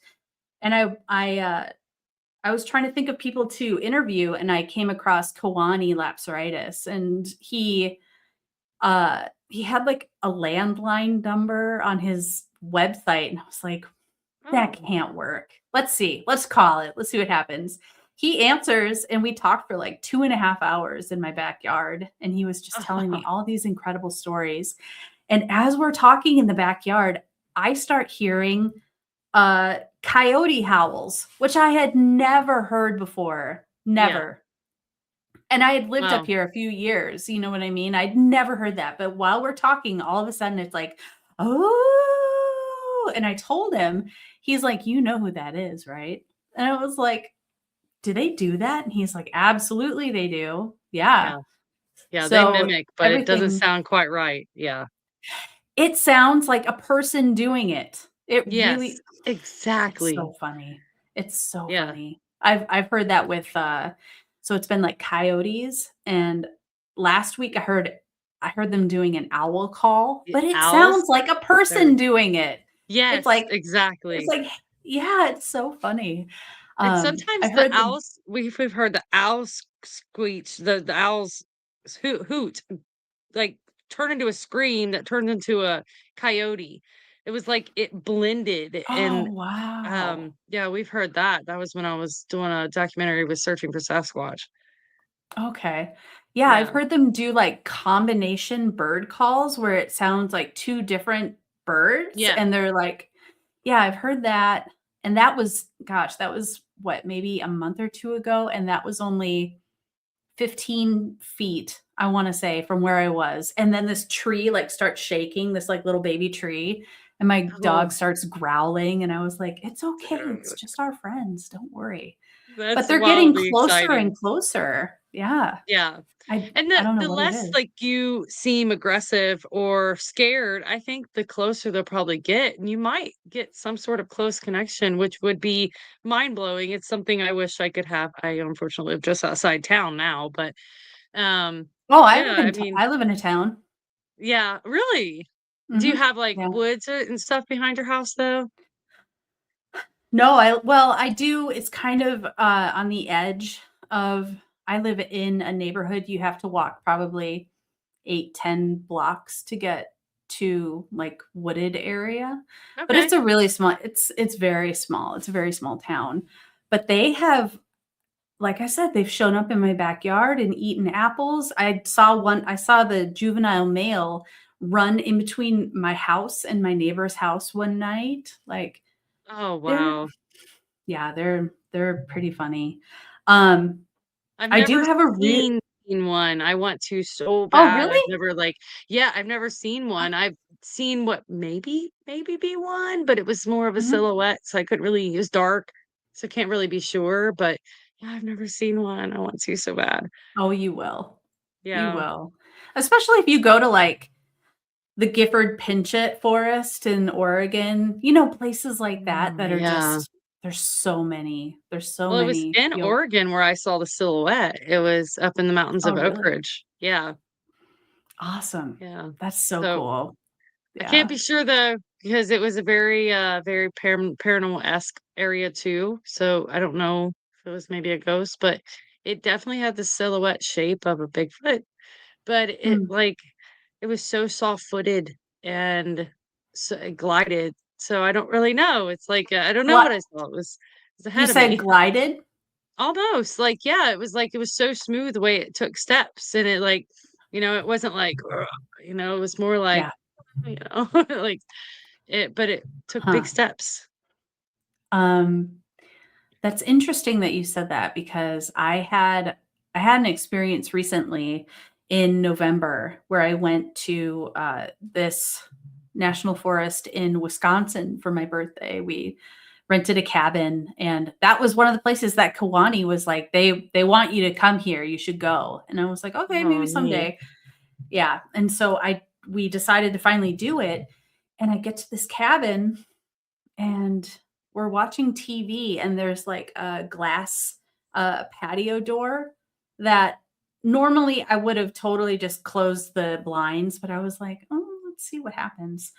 and I was trying to think of people to interview, and I came across Kawani Lapsaritis, and he had, like, a landline number on his website, and I was like, that Oh, can't work. Let's see. Let's call it. Let's see what happens. He answers, and we talked for like 2.5 hours in my backyard. And he was just telling me all these incredible stories. And as we're talking in the backyard, I start hearing coyote howls, which I had never heard before. yeah. Never. And I had lived up Wow. here a few years, you know what I mean? I'd never heard that, but while we're talking, all of a sudden it's like, "Oh," and I told him, he's like, "You know who that is, right?" And I was like, "Do they do that?" And he's like, "Absolutely, they do. Yeah." Yeah. Yeah, they So mimic, but it doesn't everything sound quite right. Yeah. it sounds like a person doing it. It Yes, really it's exactly. so funny. It's so Yeah. funny. I've heard that with, so it's been like coyotes, and last week I heard them doing an owl call, Y but it owls, sounds like a they're person doing it. It's yes, it's exactly. like yeah, it's so funny. And I sometimes the heard them owls we've heard the owls screech, the owls hoot, like, turn into a scream that turns into a coyote. It was like it blended oh, and, wow. yeah, we've heard that. That was when I was doing a documentary with searching for Sasquatch. Okay. Yeah, I've Yeah. heard them do, like, combination bird calls where it sounds like 2 different birds, Yeah. and they're like yeah, I've heard that, and that was gosh, that was, what, maybe a month or 2 ago, and that was only 15 feet, I wanna say, from where I was, and then this tree, like, starts shaking, this, like, little baby tree, and my dog Oh, starts growling, and I was like, "It's okay, it's uh, just our friends, don't worry." But that's they're getting wildly closer exciting. and closer. Yeah. Yeah. I And I don't know the what it less, is. like, you seem aggressive or scared, I think the closer they'll probably get, and you might get some sort of close connection, which would be mind-blowing. It's something I wish I could have. I unfortunately live just outside town now, but, um, Oh, yeah, I mean I live in a town. yeah, really? Do you Mhm. have, like, Yeah. woods, and stuff behind your house, though? No, I do it's kind of, on the edge of I live in a neighborhood you have to walk probably 8, 10 blocks to get to, like, wooded area, but Okay. it's a really small it's very small, it's a very small town, but they have like I said, they've shown up in my backyard and eaten apples. I saw the juvenile male run in between my house and my neighbor's house one night. Like, Oh, they're wow. yeah, they're pretty funny. Um, I've I do never have a real seen one. I want to so Oh, bad. really? I've never, like yeah, I've never seen one. I've seen what maybe be one, but it was more of a Mhm. silhouette, so I couldn't really it was dark, so I can't really be sure, but yeah, I've never seen one. I want to so bad. Oh, you will. You Yeah. will. Especially if you go to, like, the Gifford Pinchot Forest in Oregon, places like that Oh, that are yeah. just there's so Well, it was many. in You'll Oregon where I saw the silhouette. It was up in the mountains Oh, of Oak really? Ridge. Yeah, Awesome. yeah. That's so So cool. I can't Yeah. be sure though. because it was a very paranormal-esque area too. So I don't know if it was maybe a ghost, but it definitely had the silhouette shape of a Bigfoot. But it Mm. like it was so soft-footed and so it glided. So I don't really know. It's like I don't know Gli what I saw. It was You ahead of said me. glided? Almost like yeah, it was so smooth the way it took steps and it like it wasn't like "Ugh," it was more like Yeah. like it but it took big Huh. steps. Um, that's interesting that you said that because I had an experience recently in November where I went to, this national forest in Wisconsin for my birthday. We rented a cabin, and that was one of the places that Kiwani was like, "They want you to come here, you should go." And I was like, "Okay, Oh, maybe neat. someday." Yeah, and so we decided to finally do it, and I get to this cabin, and we're watching TV, and there's, like, a glass, patio door that normally I would have totally just closed the blinds, but I was like, "Oh, let's see what happens."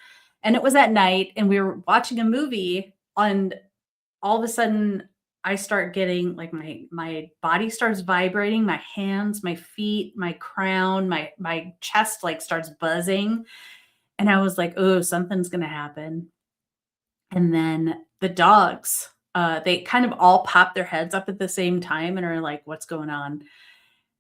And it was at night, and we were watching a movie, and all of a sudden I start getting like my body starts vibrating, my hands, my feet, my crown, my chest like starts buzzing. And I was like, oh, something's gonna happen. And then the dogs, they kind of all pop their heads up at the same time and are like, what's going on?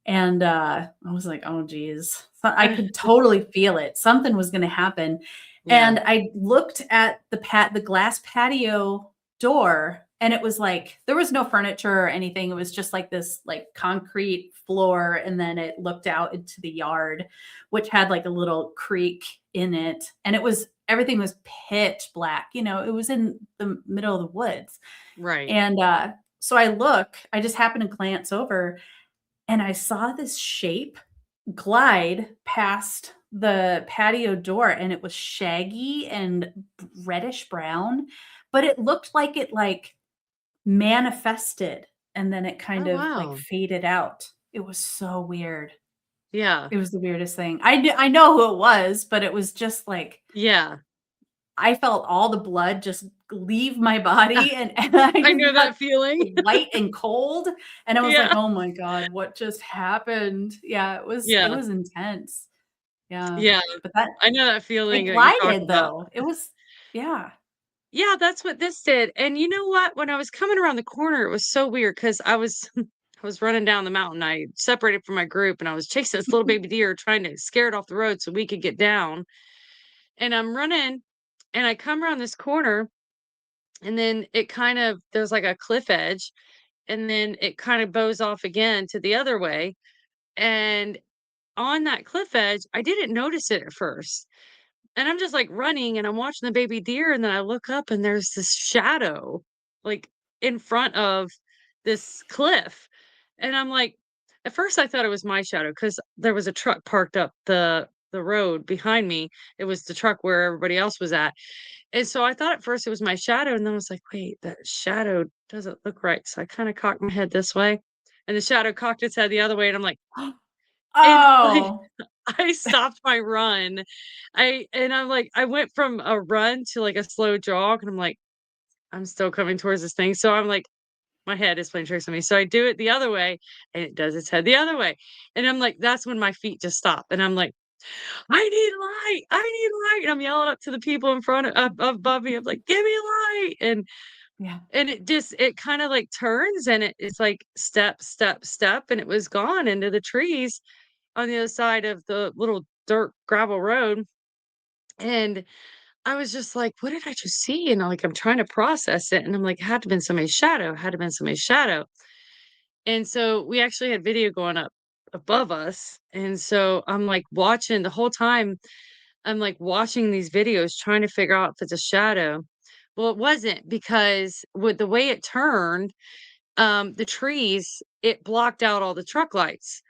And I was like, oh geez. So I could totally feel it. Something was gonna happen. Yeah. And I looked at the glass patio door, and it was like there was no furniture or anything. It was just like this like concrete floor, and then it looked out into the yard, which had like a little creek in it. And it was everything was pitch black. It was in the middle of the woods. Right. And so I just happened to glance over, and I saw this shape glide past the patio door, and it was shaggy and reddish brown, but it looked like it, like, manifested, and then it kind Oh, of, like, wow. faded out. It was so weird. Yeah. It was the weirdest thing. I know who it was, but it was just, like, Yeah. I felt all the blood just leave my body, and I I just know got that feeling. white and cold, and I was like, Yeah. "Oh my god, what just happened?" Yeah, it Yeah. was intense. Yeah, Yeah. but that I know that feeling it that you're talking glided about. though. It was yeah. Yeah, that's what this did, and you know what? When I was coming around the corner, it was so weird because I was I was running down the mountain, I separated from my group, and I was chasing this little baby deer trying to scare it off the road so we could get down, and I'm running, and I come around this corner, and then it kind of there's like a cliff edge, and then it kind of bows off again to the other way, and on that cliff edge, I didn't notice it at first. And I'm just, like, running, and I'm watching the baby deer, and then I look up, and there's this shadow, like, in front of this cliff, and I'm like at first, I thought it was my shadow because there was a truck parked up the road behind me. It was the truck where everybody else was at, and so I thought at first it was my shadow, and then I was like, "Wait, that shadow doesn't look right," so I kinda cocked my head this way, and the shadow cocked its head the other way, and I'm like, and, like, Oh. I stopped my run. I'm like I went from a run to, like, a slow jog, and I'm like, "I'm still coming towards this thing." So I'm like my head is playing tricks on me. So I do it the other way, and it does its head the other way. And I'm like that's when my feet just stop, and I'm like, "I need light. I need light." And I'm yelling up to the people in front of above me. I'm like, "Give me light." Yeah. And it kinda, like, turns, and it's like step, step, step, and it was gone into the trees on the other side of the little dirt gravel road, and I was just like, "What did I just see?" And, like, I'm trying to process it, and I'm like, "It had to been somebody's shadow, had to been somebody's shadow." And so, we actually had video going up above us, and so I'm, like, watching the whole time, I'm, like, watching these videos trying to figure out if it's a shadow. Well, it wasn't because with the way it turned, the trees, it blocked out all the truck lights.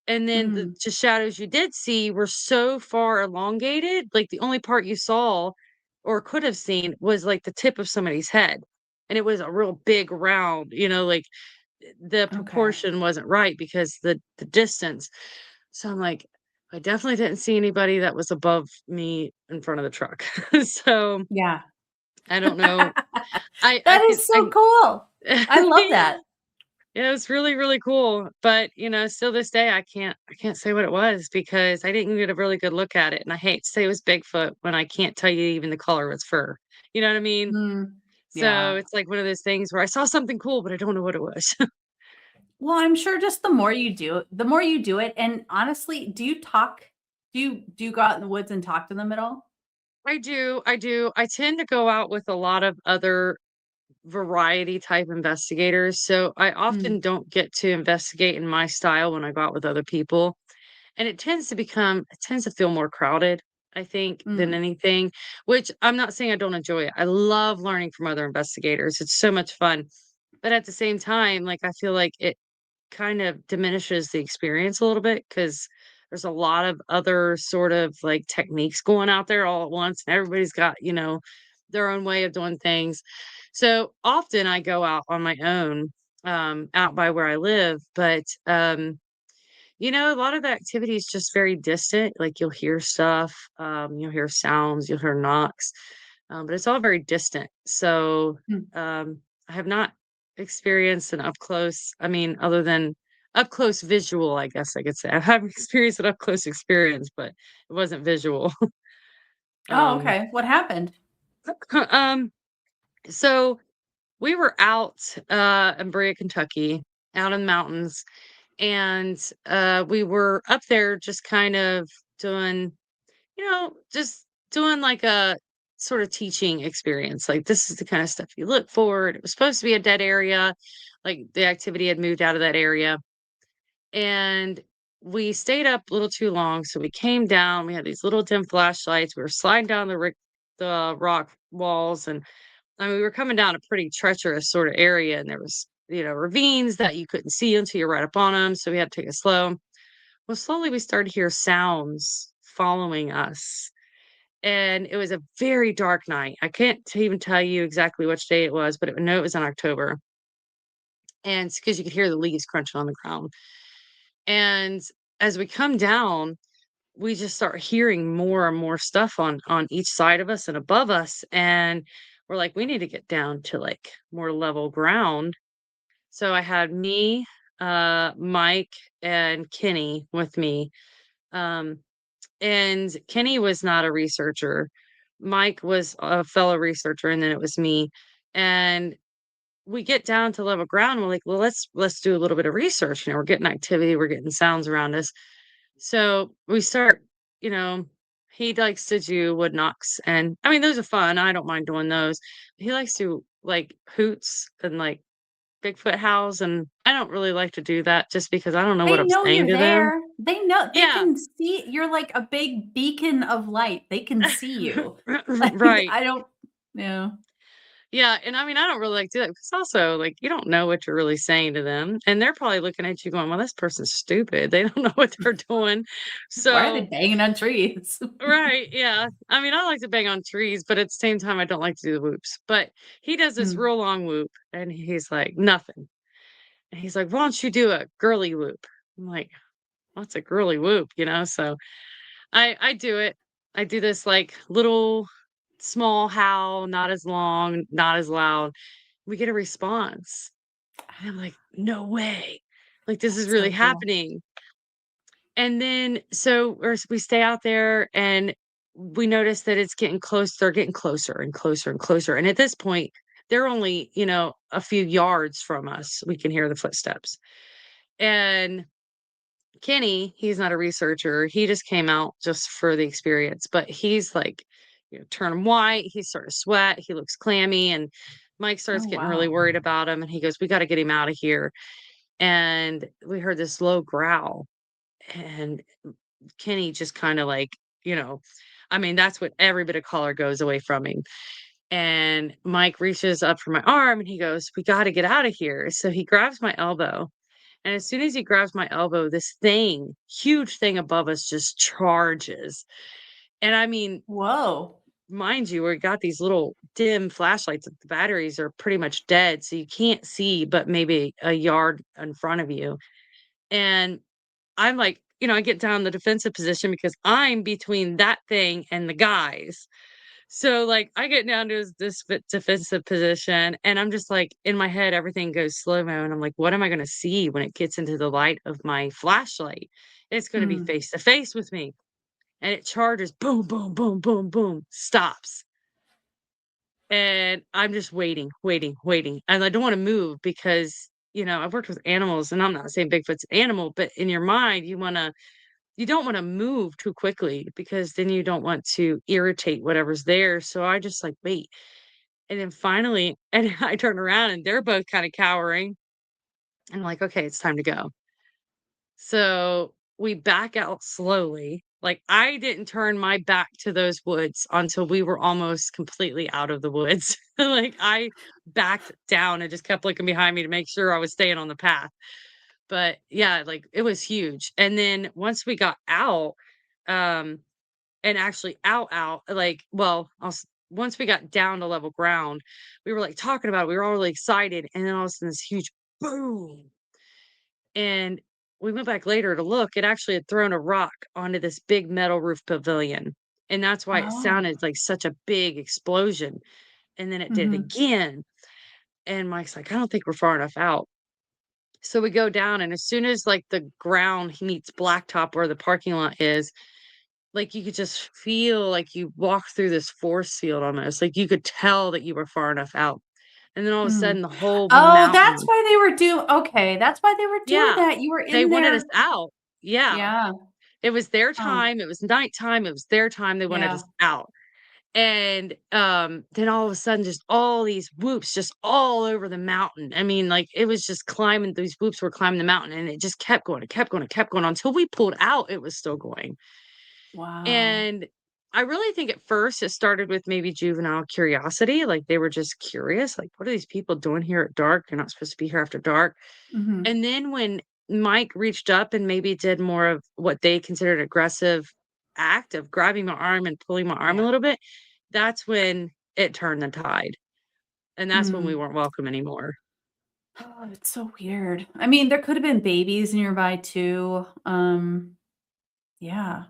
And then the Mm, just shadows you did see were so far elongated, like the only part you saw or could have seen was like the tip of somebody's head. And it was a real big round, like the okay. proportion wasn't right because the distance. So I'm like, I definitely didn't see anybody that was above me in front of the truck. So, Yeah. I don't know. I That could is so cool. I love Yeah. that. Yeah, it was really, really cool, but, still this day, I can't say what it was because I didn't get a really good look at it, and I hate to say it was Bigfoot when I can't tell you even the color of its fur. You know what I mean? Mm, So, yeah. it's like one of those things where I saw something cool, but I don't know what it was. Well, I'm sure just the more you do it, and honestly, do you talk? Do you go out in the woods and talk to them at all? I do, I do. I tend to go out with a lot of other variety type investigators, so I Mm, often don't get to investigate in my style when I go out with other people. And it tends to feel more crowded, I think, than mm, anything, which I'm not saying I don't enjoy it. I love learning from other investigators. It's so much fun. But at the same time, like I feel like it kind of diminishes the experience a little bit because there's a lot of other sort of like techniques going out there all at once, and everybody's got, their own way of doing things. So often I go out on my own, out by where I live, but a lot of the activity is just very distant. Like you'll hear stuff, you'll hear sounds, you'll hear knocks, but it's all very distant. So mm. I have not experienced an up close, I mean, other than up close visual, I guess I could say. I have experienced an up close experience, but it wasn't visual. Oh, um, okay. What happened? um, so we were out in Brea, Kentucky, out in the mountains, and we were up there just kind of doing just doing like a sort of teaching experience. Like this is the kind of stuff you look for. And it was supposed to be a dead area, like the activity had moved out of that area, and we stayed up a little too long, so we came down. We had these little dim flashlights. We were sliding down the rock walls, and I mean, we were coming down a pretty treacherous sort of area, and there was, ravines that you couldn't see until you're right up on them. So we had to take it slow. Well, slowly we started to hear sounds following us. And it was a very dark night. I can't even tell you exactly which day it was, but I know it was in October. And it's because you could hear the leaves crunching on the ground. And as we come down, we just start hearing more and more stuff on each side of us and above us. And we're like, we need to get down to like more level ground. So I had me, Mike, and Kenny with me. Um, and Kenny was not a researcher. Mike was a fellow researcher, and then it was me. And we get down to level ground. We're like, well, let's do a little bit of research. We're getting activity, we're getting sounds around us. So we start, you know, he likes to do wood knocks, and I mean those are fun. I don't mind doing those. He likes to like hoots and like Bigfoot howls, and I don't really like to do that just because I don't know what They I'm know saying you're to them. there. They know they Yeah. can see you're like a big beacon of light. They can see you. Like, Right. I don't yeah. Yeah, and I mean, I don't really like to do that because also, like, you don't know what you're really saying to them, and they're probably looking at you going, "Well, this person's stupid. They don't know what they're doing." Why are they So banging on trees? right, yeah. I mean, I like to bang on trees, but at the same time, I don't like to do the whoops. But he does this Mm. real long whoop, and he's like, "Nothing." And he's like, "Why don't you do a girly whoop?" I'm like, "What's a girly whoop?" So I do it. I do this like little small howl, not as long, not as loud. We get a response. And I'm like, "No way. Like, this is That's really so cool. happening." And then so we stay out there, and we notice that it's getting close. They're getting closer and closer and closer. And at this point, they're only, a few yards from us. We can hear the footsteps. And Kenny, he's not a researcher. He just came out just for the experience, but he's like, turning white. He's starting to sweat. He looks clammy. And Mike starts Oh, getting really wow. worried about him. And he goes, "We got to get him out of here." And we heard this low growl. And Kenny just kind of like, you know, I mean, that's what every bit of color goes away from him. And Mike reaches up for my arm and he goes, "We got to get out of here." So he grabs my elbow. And as soon as he grabs my elbow, this thing, huge thing above us, just charges. And I mean, Whoa. mind you, we got these little dim flashlights. The batteries are pretty much dead. So you can't see but maybe a yard in front of you. And I'm like I get down the defensive position because I'm between that thing and the guys. So, like, I get down to this defensive position, and I'm just like, in my head, everything goes slow-mo, and I'm like, "What am I gonna see when it gets into the light of my flashlight? It's gonna be Mm. face to face with me." And it charges, boom, boom, boom, boom, boom, stops. And I'm just waiting, waiting, waiting, and I don't wanna move because, I've worked with animals, and I'm not saying Bigfoot's an animal, but in your mind, you don't wanna move too quickly because then you don't want to irritate whatever's there, so I just, like, wait, and then finally and I turn around, and they're both kinda cowering, and I'm like, "Okay, it's time to go." So, we back out slowly, like, I didn't turn my back to those woods until we were almost completely out of the woods. Like, I backed down and just kept looking behind me to make sure I was staying on the path. But, yeah, like, it was huge, and then once we got out, um, and actually out, like, well, once we got down to level ground, we were, like, talking about it, we were all really excited, and then all of a sudden this huge boom, and we went back later to look, it actually had thrown a rock onto this big metal roof pavilion, and that's why it Oh. sounded like such a big explosion, and then it did it Mhm. again, and Mike's like, "I don't think we're far enough out." So we go down, and as soon as, like, the ground meets blacktop where the parking lot is, like, you could just feel like you walk through this force field almost, like, you could tell that you were far enough out, and then all of a Mm. sudden, the whole Oh, that's mountain. why they were okay, that's why they were doing Yeah, that. You were they in wanted us there. out. Yeah. Yeah. It was their Oh, time, it was nighttime, it was their time, they wanted yeah. us out, and, then all of a sudden, just all these whoops just all over the mountain. I mean, like, it was just climbing these whoops were climbing the mountain, and it just kept going, it kept going, it kept going until we pulled out, it was still going. Wow. And I really think at first it started with maybe juvenile curiosity, like, they were just curious, like, "What are these people doing here at dark? You're not supposed to be here after dark." Mhm. And then when Mike reached up and maybe did more of what they considered aggressive act of grabbing my arm and pulling my arm a Yeah. little bit, that's when it turned the tide, and that's when we Mm. weren't welcome anymore. Oh, it's so weird. I mean, there could have been babies nearby too. Yeah.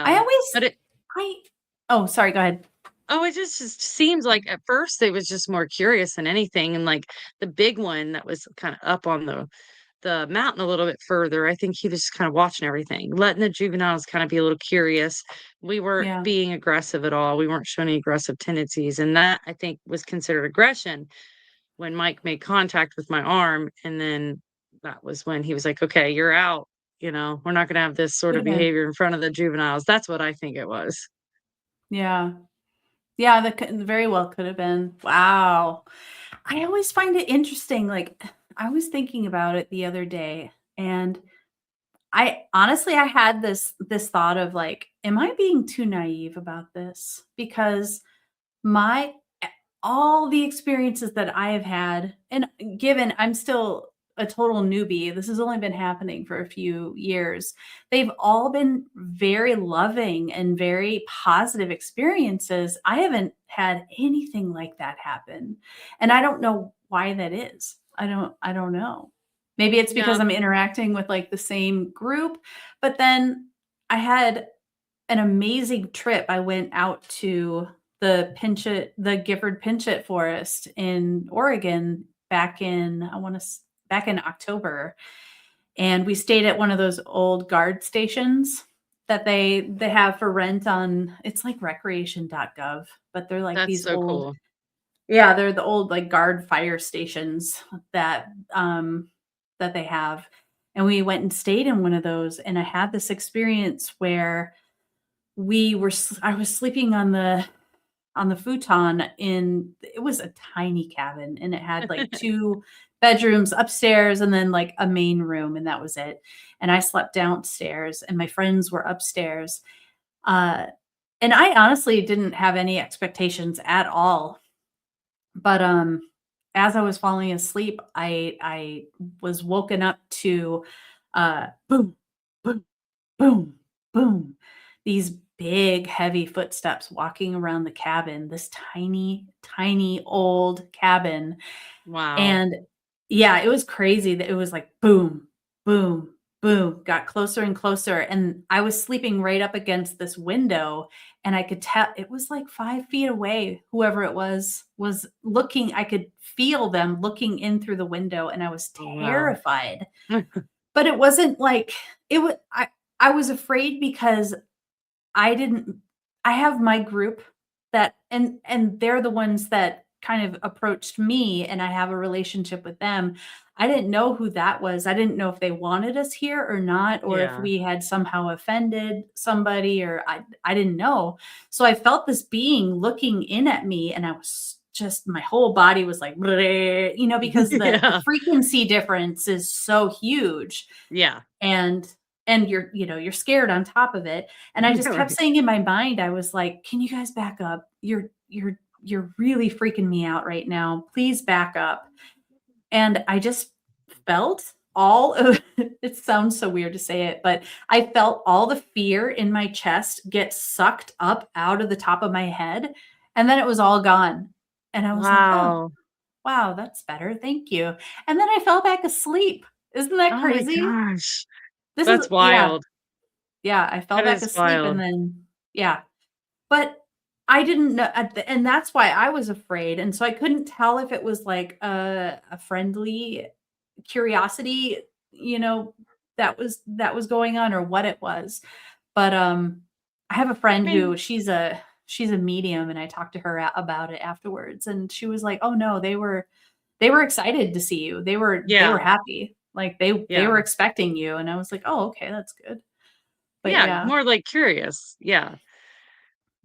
I Yeah. always But it I Oh, sorry, go ahead. oh, it just seems like at first they was just more curious than anything, and, like, the big one that was kinda up on the mountain a little bit further, I think he was just kinda watching everything, letting the juveniles kinda be a little curious. We weren't Yeah. being aggressive at all, we weren't showing any aggressive tendencies, and that, I think, was considered aggression when Mike made contact with my arm, and then that was when he was like, "Okay, you're out, we're not gonna have this sort Could of have been. behavior in front of the juveniles." That's what I think it was. Yeah. Yeah, that could very well could have been. Wow. I always find it interesting, like, I was thinking about it the other day, and I had this thought of, like, "Am I being too naive about this?" Because my a all the experiences that I have had and given I'm still a total newbie, this has only been happening for a few years. They've all been very loving and very positive experiences. I haven't had anything like that happen, and I don't know why that is. I don't know. Maybe it's because Yeah, I'm interacting with, like, the same group, but then I had an amazing trip. I went out to the Gifford Pinchot Forest in Oregon back in I wanna back in October, and we stayed at one of those old guard stations that they have for rent on it's like recreation.gov, but they're like that's these so old. cool. Yeah, they're the old, like, guard fire stations that, that they have, and we went and stayed in one of those, and I had this experience where I was sleeping on the futon it was a tiny cabin, and it had, like, 2 bedrooms upstairs and then, like, a main room, and that was it, and I slept downstairs, and my friends were upstairs, uh, and I honestly didn't have any expectations at all, but, as I was falling asleep, I was woken up to, boom, boom, boom, boom. These big, heavy footsteps walking around the cabin, this tiny, tiny old cabin. Wow. And yeah, it was crazy that it was like boom, boom, boom, got closer and closer, and I was sleeping right up against this window, and I could tell it was like 5 feet away, whoever it was looking. I could feel them looking in through the window, and I was Oh, wow. terrified. But it wasn't like it was. I was afraid because I didn't I have my group that and they're the ones that kind of approached me, and I have a relationship with them. I didn't know who that was. I didn't know if they wanted us here or not, or if Yeah. we had somehow offended somebody, or I didn't know. So I felt this being looking in at me, and I was just my whole body was like, "Bleh," because the Yeah. frequency difference is so huge, Yeah. and you're scared on top of it, and I just kept Right. saying in my mind, I was like, "Can you guys back up? You're really freaking me out right now. Please back up." And I just felt all of it sounds so weird to say it, but I felt all the fear in my chest get sucked up out of the top of my head, and then it was all gone. And I was like, "Oh, Wow. wow, that's better. Thank you." And then I fell back asleep. Isn't that Oh my crazy? gosh. This is That's yeah. wild. Yeah, I fell That back is asleep and wild. then yeah. But I didn't know and that's why I was afraid, and so I couldn't tell if it was like a friendly curiosity, that was going on or what it was. But, I have a I friend mean, who she's a medium, and I talked to her about it afterwards, and she was like, "Oh, no, they were excited to see you. They were yeah. happy. Like, they Yeah. were expecting you." And I was like, "Oh, okay, that's good." But Yeah. yeah. More like curious. Yeah.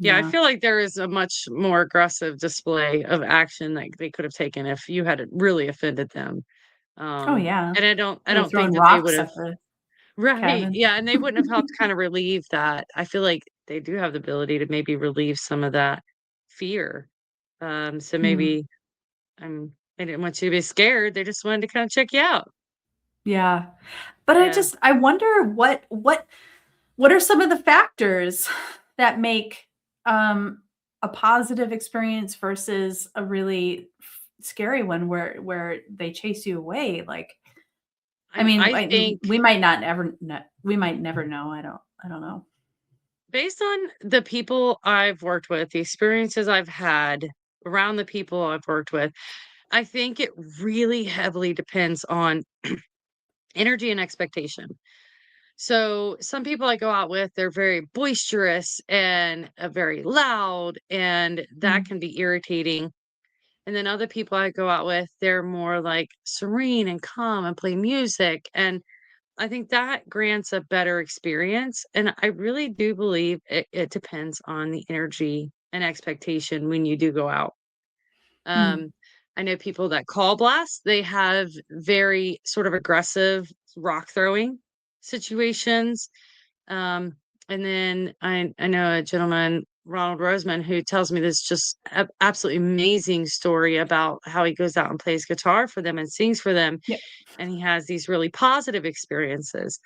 Yeah. I Yeah. feel like there is a much more aggressive display of action that they could have taken if you had really offended them. Oh, yeah. And I They were don't think throwing that they rocks would have. at the Right. cabin. Yeah. And they wouldn't have helped kind of relieve that. I feel like they do have the ability to maybe relieve some of that fear. So Mm, maybe they didn't want you to be scared. They just wanted to kind of check you out. yeah. But Yeah. I wonder what are some of the factors that make, a positive experience versus a really scary one where they chase you away, like, I mean, I think we might never know, I don't know. based on the people I've worked with, the experiences I've had around the people I've worked with, I think it really heavily depends on energy and expectation. So some people I go out with, they're very boisterous and very loud, and that Mm, can be irritating. And then other people I go out with, they're more like serene and calm and play music. And I think that grants a better experience. And I really do believe it depends on the energy and expectation when you do go out. mm, Um, I know people that call blast, they have very sort of aggressive rock throwing situations. Um, and then I know a gentleman, Ronald Roseman, who tells me this just absolutely amazing story about how he goes out and plays guitar for them and sings for them. yep, And he has these really positive experiences.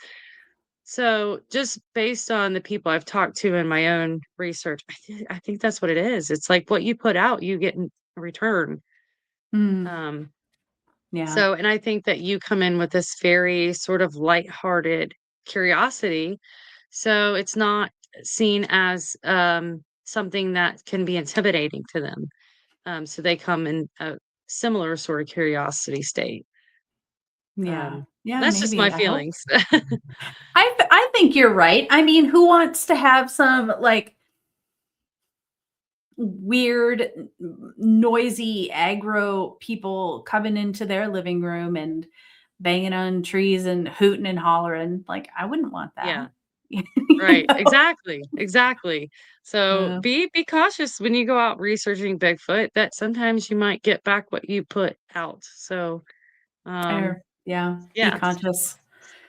So just based on the people I've talked to in my own research, I think that's what it is. It's like what you put out, you get in return. mm, Um, yeah, so, and I think that you come in with this very sort of lighthearted curiosity. So it's not seen as something that can be intimidating to them. So they come in a similar sort of curiosity state. yeah, Um, yeah, that's just maybe, my I hope feelings. I think you're right. I mean, who wants to have some, like, weird, noisy, aggro people coming into their living room and banging on trees and hooting and hollering? Like, I wouldn't want that. Yeah. You Right, know? exactly, exactly. So Yeah, be cautious when you go out researching Bigfoot that sometimes you might get back what you put out. So, um, yeah, be yes. conscious.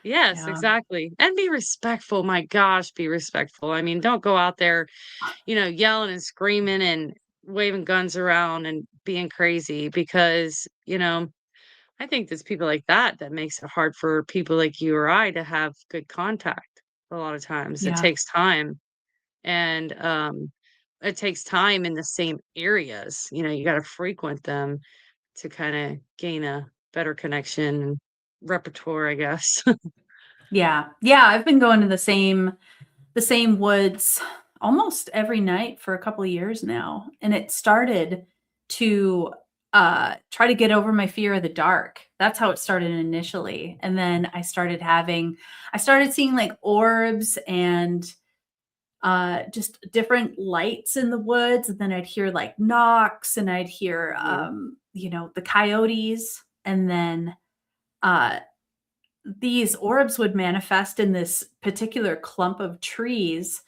Yes, Yeah, exactly. And be respectful. My gosh, be respectful. I mean, don't go out there, yelling and screaming and waving guns around and being crazy because, I think there's people like that that makes it hard for people like you or I to have good contact a lot of times. It yeah, takes time. And it takes time in the same areas. You got to frequent them to kind of gain a better connection and repertoire, I guess. Yeah. Yeah, I've been going to the same woods almost every night for a couple of years now, and it started to, try to get over my fear of the dark. That's how it started initially, and then I started seeing, like, orbs and, just different lights in the woods, and then I'd hear, like, knocks, and I'd hear, Mhm. the coyotes, and then, uh these orbs would manifest in this particular clump of trees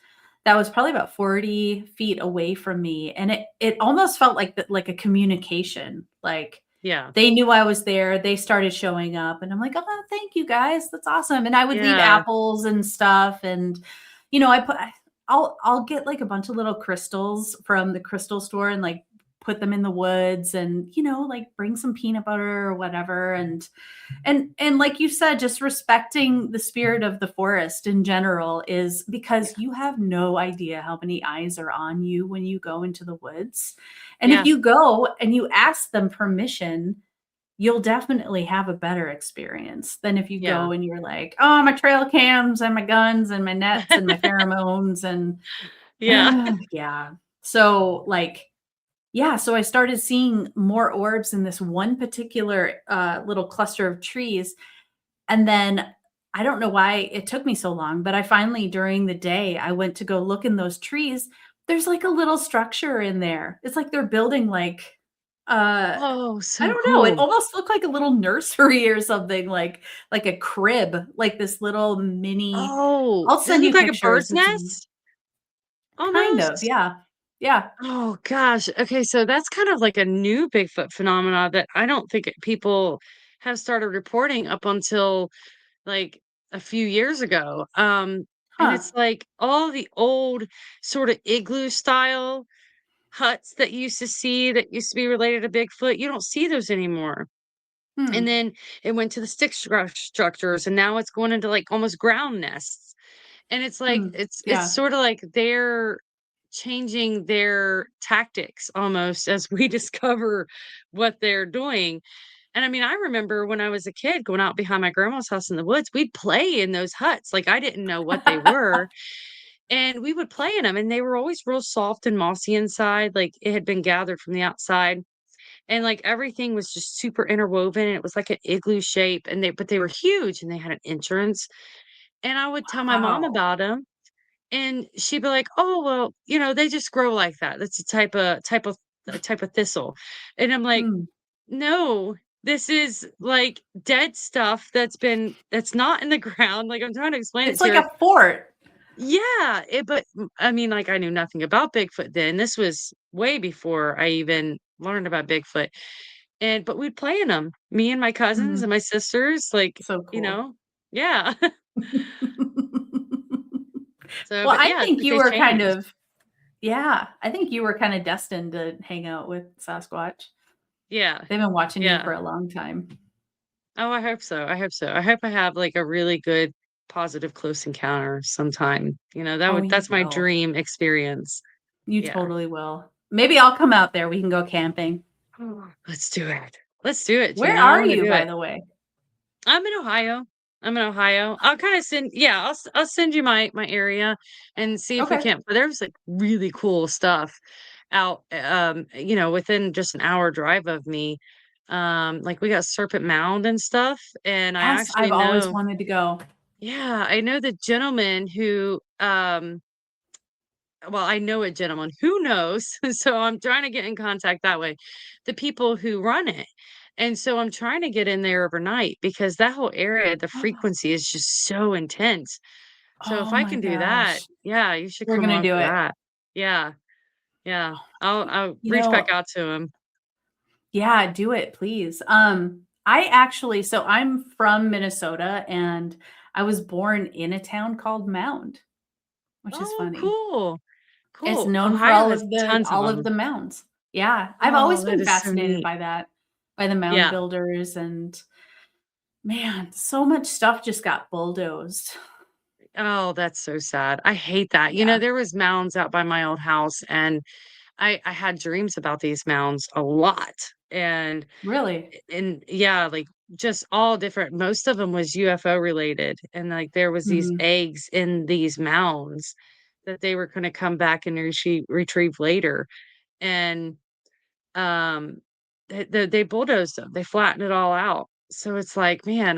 that was probably about 40 feet away from me, and it almost felt like a communication, like, Yeah. they knew I was there, they started showing up, and I'm like, "Oh, thank you guys, that's awesome," and I would leave Yeah. apples and stuff, and, I'll get, like, a bunch of little crystals from the crystal store and, like, put them in the woods and, like, bring some peanut butter or whatever, and like you said, just respecting the spirit of the forest in general is Yeah. because you have no idea how many eyes are on you when you go into the woods. And if Yeah. you go and you ask them permission, you'll definitely have a better experience than if you Yeah. go and you're like, "Oh, my trail cams and my guns and my nets and my pheromones and" Yeah. yeah. So, like, yeah, so I started seeing more orbs in this one particular, little cluster of trees, and then I don't know why it took me so long, but I finally during the day, I went to go look in those trees. There's like a little structure in there. It's like they're building like, uh, Oh, I so don't know, it cool. almost looked like a little nursery or something, like a crib, like this little mini. Oh, I'll does it send look you like a pictures. bird's It's nest kind of, almost? yeah. Yeah. Oh gosh. Okay, so that's kind of like a new Bigfoot phenomena that I don't think people have started reporting up until like a few years ago. And Huh. it's like all the old sort of igloo style huts that you used to see that used to be related to Bigfoot. You don't see those anymore. And Hmm. then it went to the structures and now it's going into like almost ground nests. And it's like Hmm. it's Yeah. sort of like they're changing their tactics almost as we discover what they're doing. And I mean, I remember when I was a kid going out behind my grandma's house in the woods, we'd play in those huts. Like I didn't know what they were. And we would play in them and they were always real soft and mossy inside. Like it had been gathered from the outside. And like everything was just super interwoven. And it was like an igloo shape. And but they were huge and they had an entrance. And I would tell my mom Wow. about them and she'd be like, "Oh, well, they just grow like that. That's a type of thistle." And I'm like, Hmm. "No, this is like dead stuff that's not in the ground." Like I'm trying to explain it It's to like her. a fort. Yeah, but I mean, like I knew nothing about Bigfoot then. This was way before I even learned about Bigfoot. But we'd play in them, me and my cousins Mm, and my sisters, like, so cool. yeah. So, Well, but I yeah, it's think like you they were kind changed. of yeah, I think you were kinda destined to hang out with Sasquatch. Yeah. They've been watching you Yeah. for a long time. Oh, I hope so, I hope so. I hope I have, like, a really good positive close encounter sometime, Oh, you that's my will. dream experience. You Yeah. totally will. Maybe I'll come out there, we can go camping. Oh, let's do it. Let's do it, Where Gina, I are wanna you, do by it. the way? I'm in Ohio. I'm in Ohio. I'll kinda send yeah, I'll send you my area and see if we Okay. can't but there's, like, really cool stuff out, within just an hour drive of me. Like, we got Serpent Mound and stuff, and I Yes, actually I've always know wanted to go. yeah, I know the gentleman who, well, I know a gentleman who knows, so I'm trying to get in contact that way, the people who run it. And so I'm trying to get in there overnight because that whole area, the frequency is just so intense. So if Oh I my can do that, gosh. yeah, you should We're come gonna along do for it. that. Yeah, yeah. I'll You reach back know out to him. yeah, do it, please. I actually so I'm from Minnesota, and I was born in a town called Mound, which is Oh, funny. cool. It's Cool. known for Ohio all has of the tons of all of them. the mounds. Yeah, I've always Oh, that been is so fascinated neat. by that, by the mound Yeah. builders, and man, so much stuff just got bulldozed. Oh, that's so sad. I hate that. Yeah, There was mounds out by my old house and I had dreams about these mounds a lot, and really. yeah, like just all different. Most of them was UFO related, and, like, there was these Mhm. eggs in these mounds that they were gonna come back and retrieve later, and, um, they bulldozed them, they flattened it all out. So it's like, man,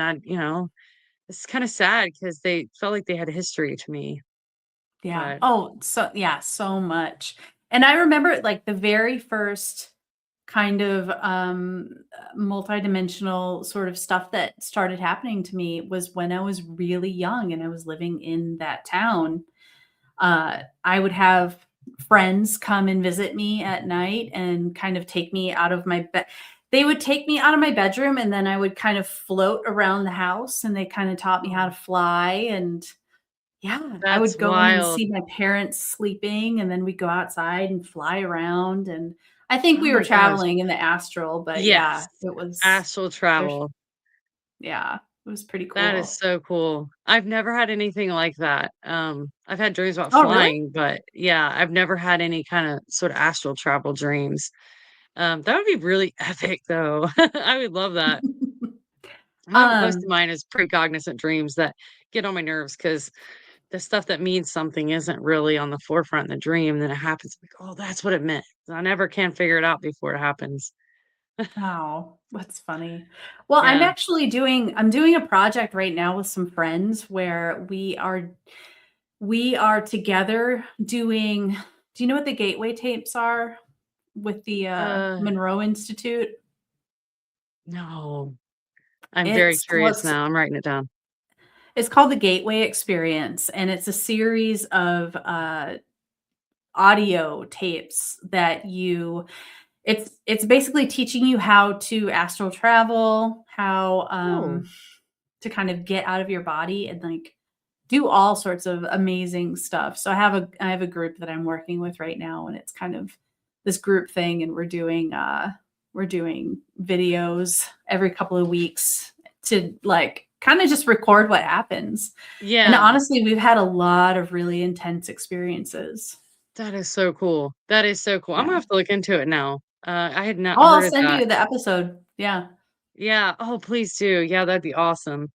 it's kinda sad because they felt like they had a history to me, Yeah. but Oh, so yeah, so much. And I remember like the very first kind of multidimensional sort of stuff that started happening to me was when I was really young and I was living in that town. I would have friends come and visit me at night and kind of take me out of my bed. They would take me out of my bedroom and then I would kind of float around the house and they kind of taught me how oh, to fly. And yeah, I that's would go in and wild. see my parents sleeping, and then we'd go outside and fly around, and I think Oh we were my gosh. traveling in the astral, but Yes, yeah, it was astral there's travel. yeah, it was pretty That is cool. so cool. I've never had anything like that. I've had dreams about Oh, really? flying, but yeah, I've never had any kinda sort of astral travel dreams. That would be really epic though. I would love that. Most of Um, mine is precognizant dreams that get on my nerves because the stuff that means something isn't really on the forefront in the dream, then it happens, like, "Oh, that's what it meant." I never can figure it out before it happens. oh, that's funny. Well, Yeah. I'm doing a project right now with some friends where we are together doing do you know what the gateway tapes are with the, Uh, Monroe Institute? no. I'm very It's curious now, I'm writing it down. It's called the Gateway Experience, and it's a series of, audio tapes that you it's basically teaching you how to astral travel, how, Oh, to kind of get out of your body and, like, do all sorts of amazing stuff. So I have a group that I'm working with right now, and it's kind of this group thing, and we're doing videos every couple of weeks to like kind of just record what happens. And yeah. honestly, we've had a lot of really intense experiences. That is so cool. That is so cool. I'm Yeah. gonna have to look into it now. I had not Oh, I'll heard of send that. you the episode. Yeah, Yeah. Oh, please do. Yeah, that'd be awesome.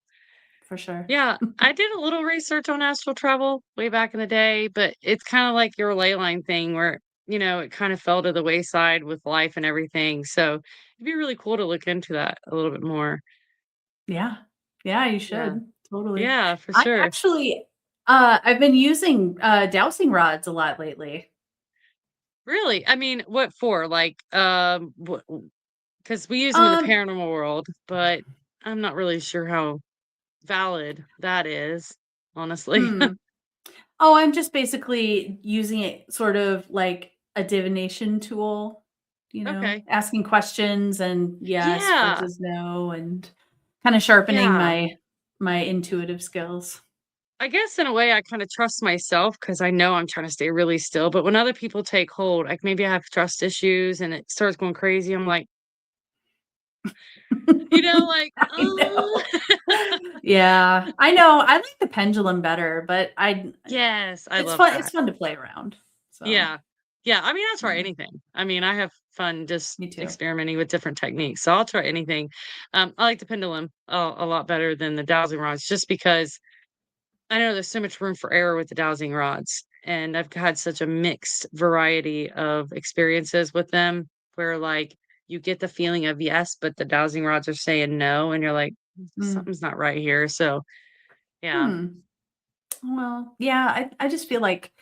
for sure. Yeah, I did a little research on astral travel way back in the day, but it's kind of like your ley line thing where, it kind of fell to the wayside with life and everything. So it'd be really cool to look into that a little bit more. Yeah. Yeah, you Yeah. should. Totally. Yeah, for I sure. actually I've been using dowsing rods a lot lately. Really? I mean, what for? Like, because we use them in the Um paranormal world, but I'm not really sure how valid that is, honestly. hmm. Oh, I'm just basically using it sort of like a divination tool, Okay. asking questions and yes Yeah. versus no and kind of sharpening Yeah. my intuitive skills. I guess in a way I kind of trust myself because I know I'm trying to stay really still. But when other people take hold, like maybe I have trust issues and it starts going crazy, I'm like, like, I know. Yeah, I know. I like the pendulum better, but yes, I love it's that. fun to play around. So, Yeah. Yeah. I mean, I'll try yeah, anything. I mean, I have fun just me too. experimenting with different techniques. So I'll try anything. I like the pendulum a lot better than the dowsing rods just because I know there's so much room for error with the dowsing rods, and I've had such a mixed variety of experiences with them where, like, you get the feeling of yes, but the dowsing rods are saying no, and you're like, Mm. something's not right here." So, yeah. Hmm. Well, yeah, I just feel like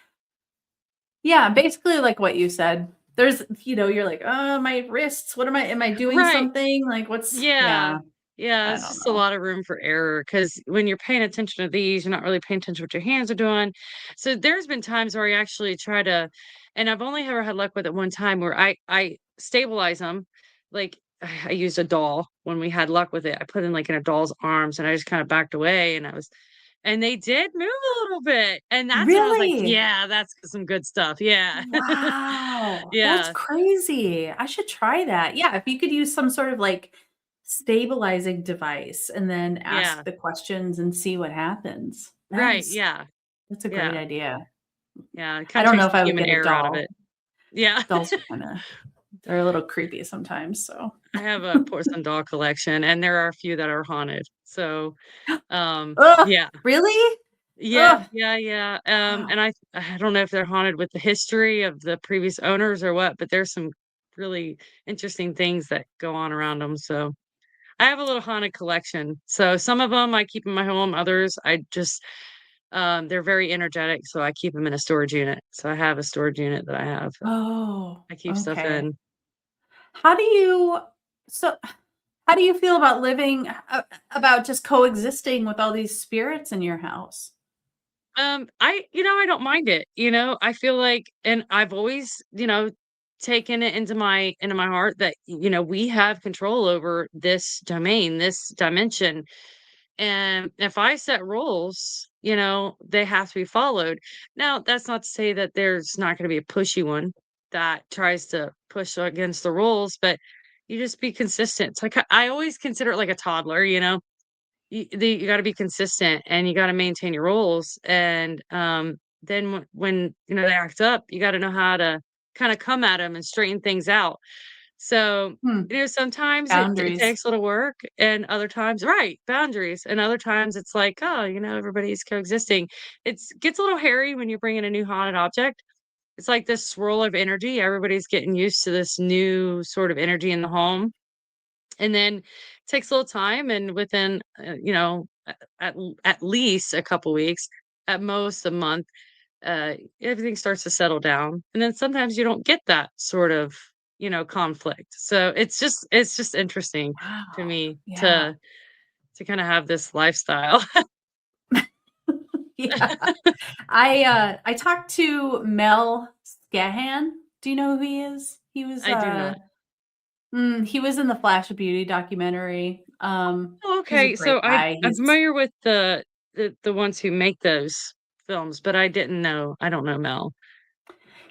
yeah, basically like what you said. There's you're like, "Oh, my wrists. What am I doing Right. something? Like what's" Yeah. yeah, Yeah, I it's don't just a know. lot of room for error because when you're paying attention to these, you're not really paying attention to what your hands are doing. So there's been times where I actually try to, and I've only ever had luck with it one time where I stabilize them. Like I used a doll when we had luck with it. I put in like in a doll's arms and I just kind of backed away and they did move a little bit. And that's when I was like, Really? yeah, that's some good stuff. Yeah. Wow, that's Yeah. crazy. I should try that. Yeah, if you could use some sort of, like, stabilizing device and then ask Yeah. the questions and see what happens. Right. Yeah. That's a great Yeah. idea. Yeah. It I kind of don't know takes if the I would human get a error out of it. doll. Yeah. Dolls are kinda They're a little creepy sometimes, so I have a porcelain doll collection, and there are a few that are haunted. So, Ugh, yeah. really? Yeah, Ugh, yeah, yeah, wow. and I don't know if they're haunted with the history of the previous owners or what, but there's some really interesting things that go on around them. So I have a little haunted collection. So some of them I keep in my home, others I just, they're very energetic, so I keep them in a storage unit. So I have a storage unit that I have that Oh, I keep stuff okay. in. How do you so how do you feel about living about just coexisting with all these spirits in your house? I don't mind it, I feel like and I've always, taken it into my heart that, we have control over this domain, this dimension. And if I set rules, they have to be followed. Now, that's not to say that there's not going to be a pushy one that tries to push against the rules, but you just be consistent. It's like I always consider it like a toddler, you got to be consistent and you got to maintain your roles and then when they act up you got to know how to kind of come at them and straighten things out. So Hmm, sometimes it boundaries. takes a little work and other times right boundaries and other times it's like oh everybody's coexisting. It's gets a little hairy when you bring in a new haunted object. It's like this swirl of energy, everybody's getting used to this new sort of energy in the home, and then takes a little time and within at least a couple weeks, at most a month, everything starts to settle down, and then sometimes you don't get that sort of conflict. So it's just interesting to Wow. me Yeah. to kind of have this lifestyle. Yeah. I talked to Mel Scahan. Do you know who he is? I do not. He was in the Flash of Beauty documentary. Oh, He's a okay, great so guy. I'm familiar with the ones who make those films, but I don't know Mel.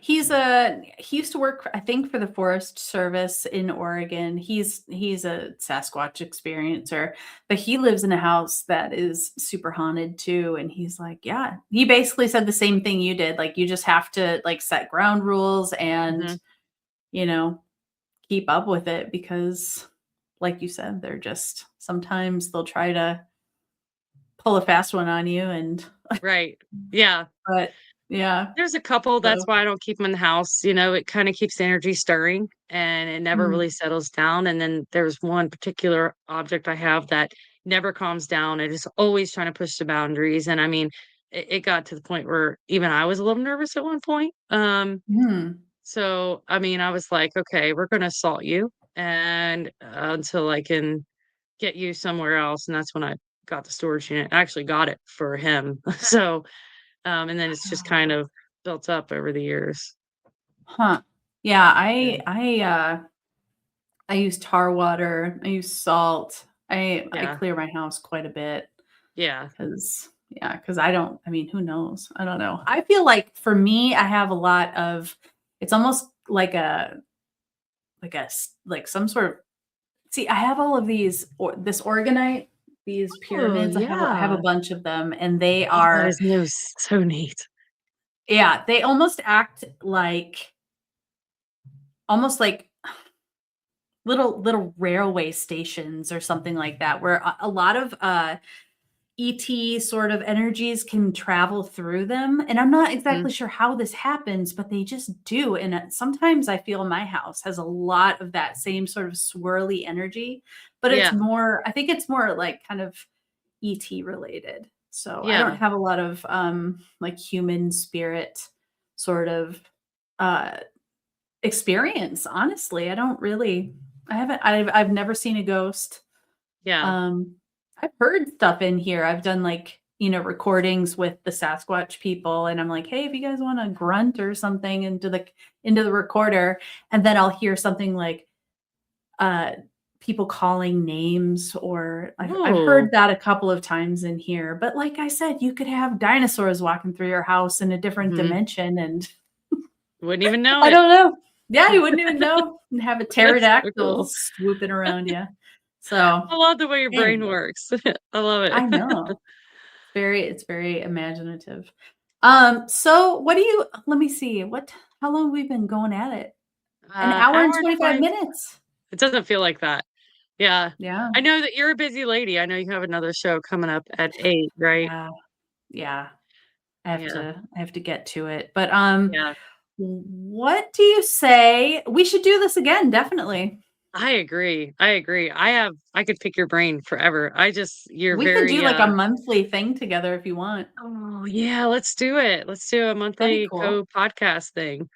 He used to work, I think, for the Forest Service in Oregon. He's a Sasquatch experiencer, but he lives in a house that is super haunted too. And he's like, yeah, he basically said the same thing you did. Like you just have to like set ground rules and Mhm. you know keep up with it because, like you said, they're just sometimes they'll try to pull a fast one on you. And Right. Yeah. but yeah, There's a couple, that's so why I don't keep them in the house, it kinda keeps the energy stirring, and it never mm, really settles down, and then there's one particular object I have that never calms down, it is always trying to push the boundaries, and I mean, it got to the point where even I was a little nervous at one point, mm, so, I mean, I was like, "Okay, we're gonna assault you, and until I can get you somewhere else," and that's when I got the storage unit. I actually got it for him, so and then it's just kind wow. of built up over the years. Huh. Yeah, Yeah. I use tar water, I use salt. I Yeah. clear my house quite a bit Yeah. because yeah, because I mean, who knows? I don't know. I feel like for me, I have a lot of it's almost like some sort of see, I have all of these or this organite, these Oh, pyramids. I have a yeah. bunch of them and they Oh, that are is so neat. yeah, they almost act like almost like little railway stations or something like that, where a lot of, ET sort of energies can travel through them, and I'm not Mhm. exactly sure how this happens, but they just do, and, sometimes I feel my house has a lot of that same sort of swirly energy, but Yeah. I think it's more, like, kind of ET related. So, I don't Yeah. have a lot of, like, human spirit sort of, uh experience, honestly. I don't really I've never seen a ghost. Yeah. Um, I've heard stuff in here. I've done, like, recordings with the Sasquatch people, and I'm like, "Hey, if you guys wanna grunt or something into the recorder," and then I'll hear something like, uh, people calling names, or I've heard Oh. that a couple of times in here, but like I said, you could have dinosaurs walking through your house in a different Mhm. dimension, and Wouldn't even know I it. don't know. Yeah, you wouldn't even know, and have a That's so pterodactyl cool. swooping around you. So, I love the way your brain anyway, works. I love I it. know. It's very imaginative. So what do you let me see, how long have we been going at it? An hour and Hour and 25 20. minutes. It doesn't feel like that. Yeah. Yeah. I know that you're a busy lady. I know you have another show coming up at 8, right? Yeah. Yeah. Yeah. I have to get to it. But, Yeah. what do you say we should do this again, definitely. I agree. I agree. I could pick your brain forever. You're We could do, very, like, a monthly thing together if you want. oh, yeah, let's do it. Let's do a That'd be monthly cool. co-podcast thing.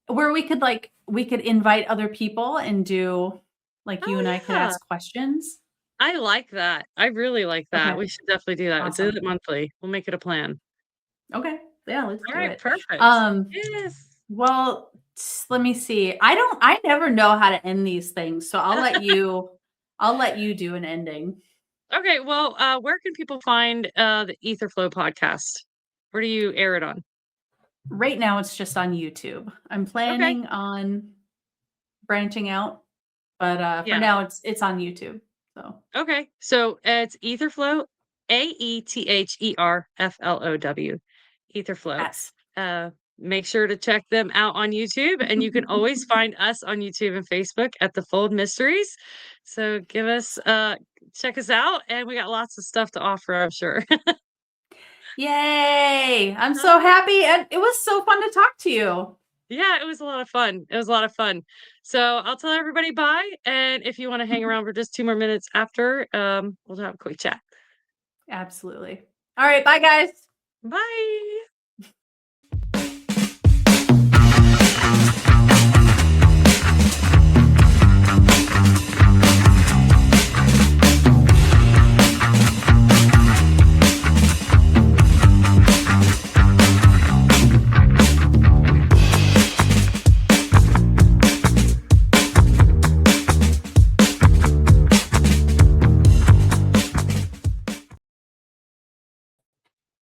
Where we could invite other people and do like, you Oh, and I could yeah. ask questions. I like that. I really like that. Okay, We should definitely do that. Let's do it awesome. monthly. We'll make it a plan. Okay, yeah, let's All do right, it. perfect. Um, Yes. well, let me see. I never know how to end these things, so I'll let you do an ending. Okay, well, where can people find the Etherflow podcast? Where do you air it on? Right now, it's just on YouTube. I'm Okay. planning on branching out, but, for Yeah. now, it's on YouTube, so Okay. So it's Etherflow, AetherFlow. Etherflow. yes. Make sure to check them out on YouTube, and you can always find us on YouTube and Facebook at The Fold Mysteries. So check us out, and we got lots of stuff to offer, I'm sure. Yay! I'm so Alright. happy, and it was so fun to talk to you. Yeah, it was a lot of fun. It was a lot of fun. So I'll tell everybody bye, and if you want to hang around for just 2 more minutes after, we'll have a quick chat. Absolutely. All right, bye, guys. Bye.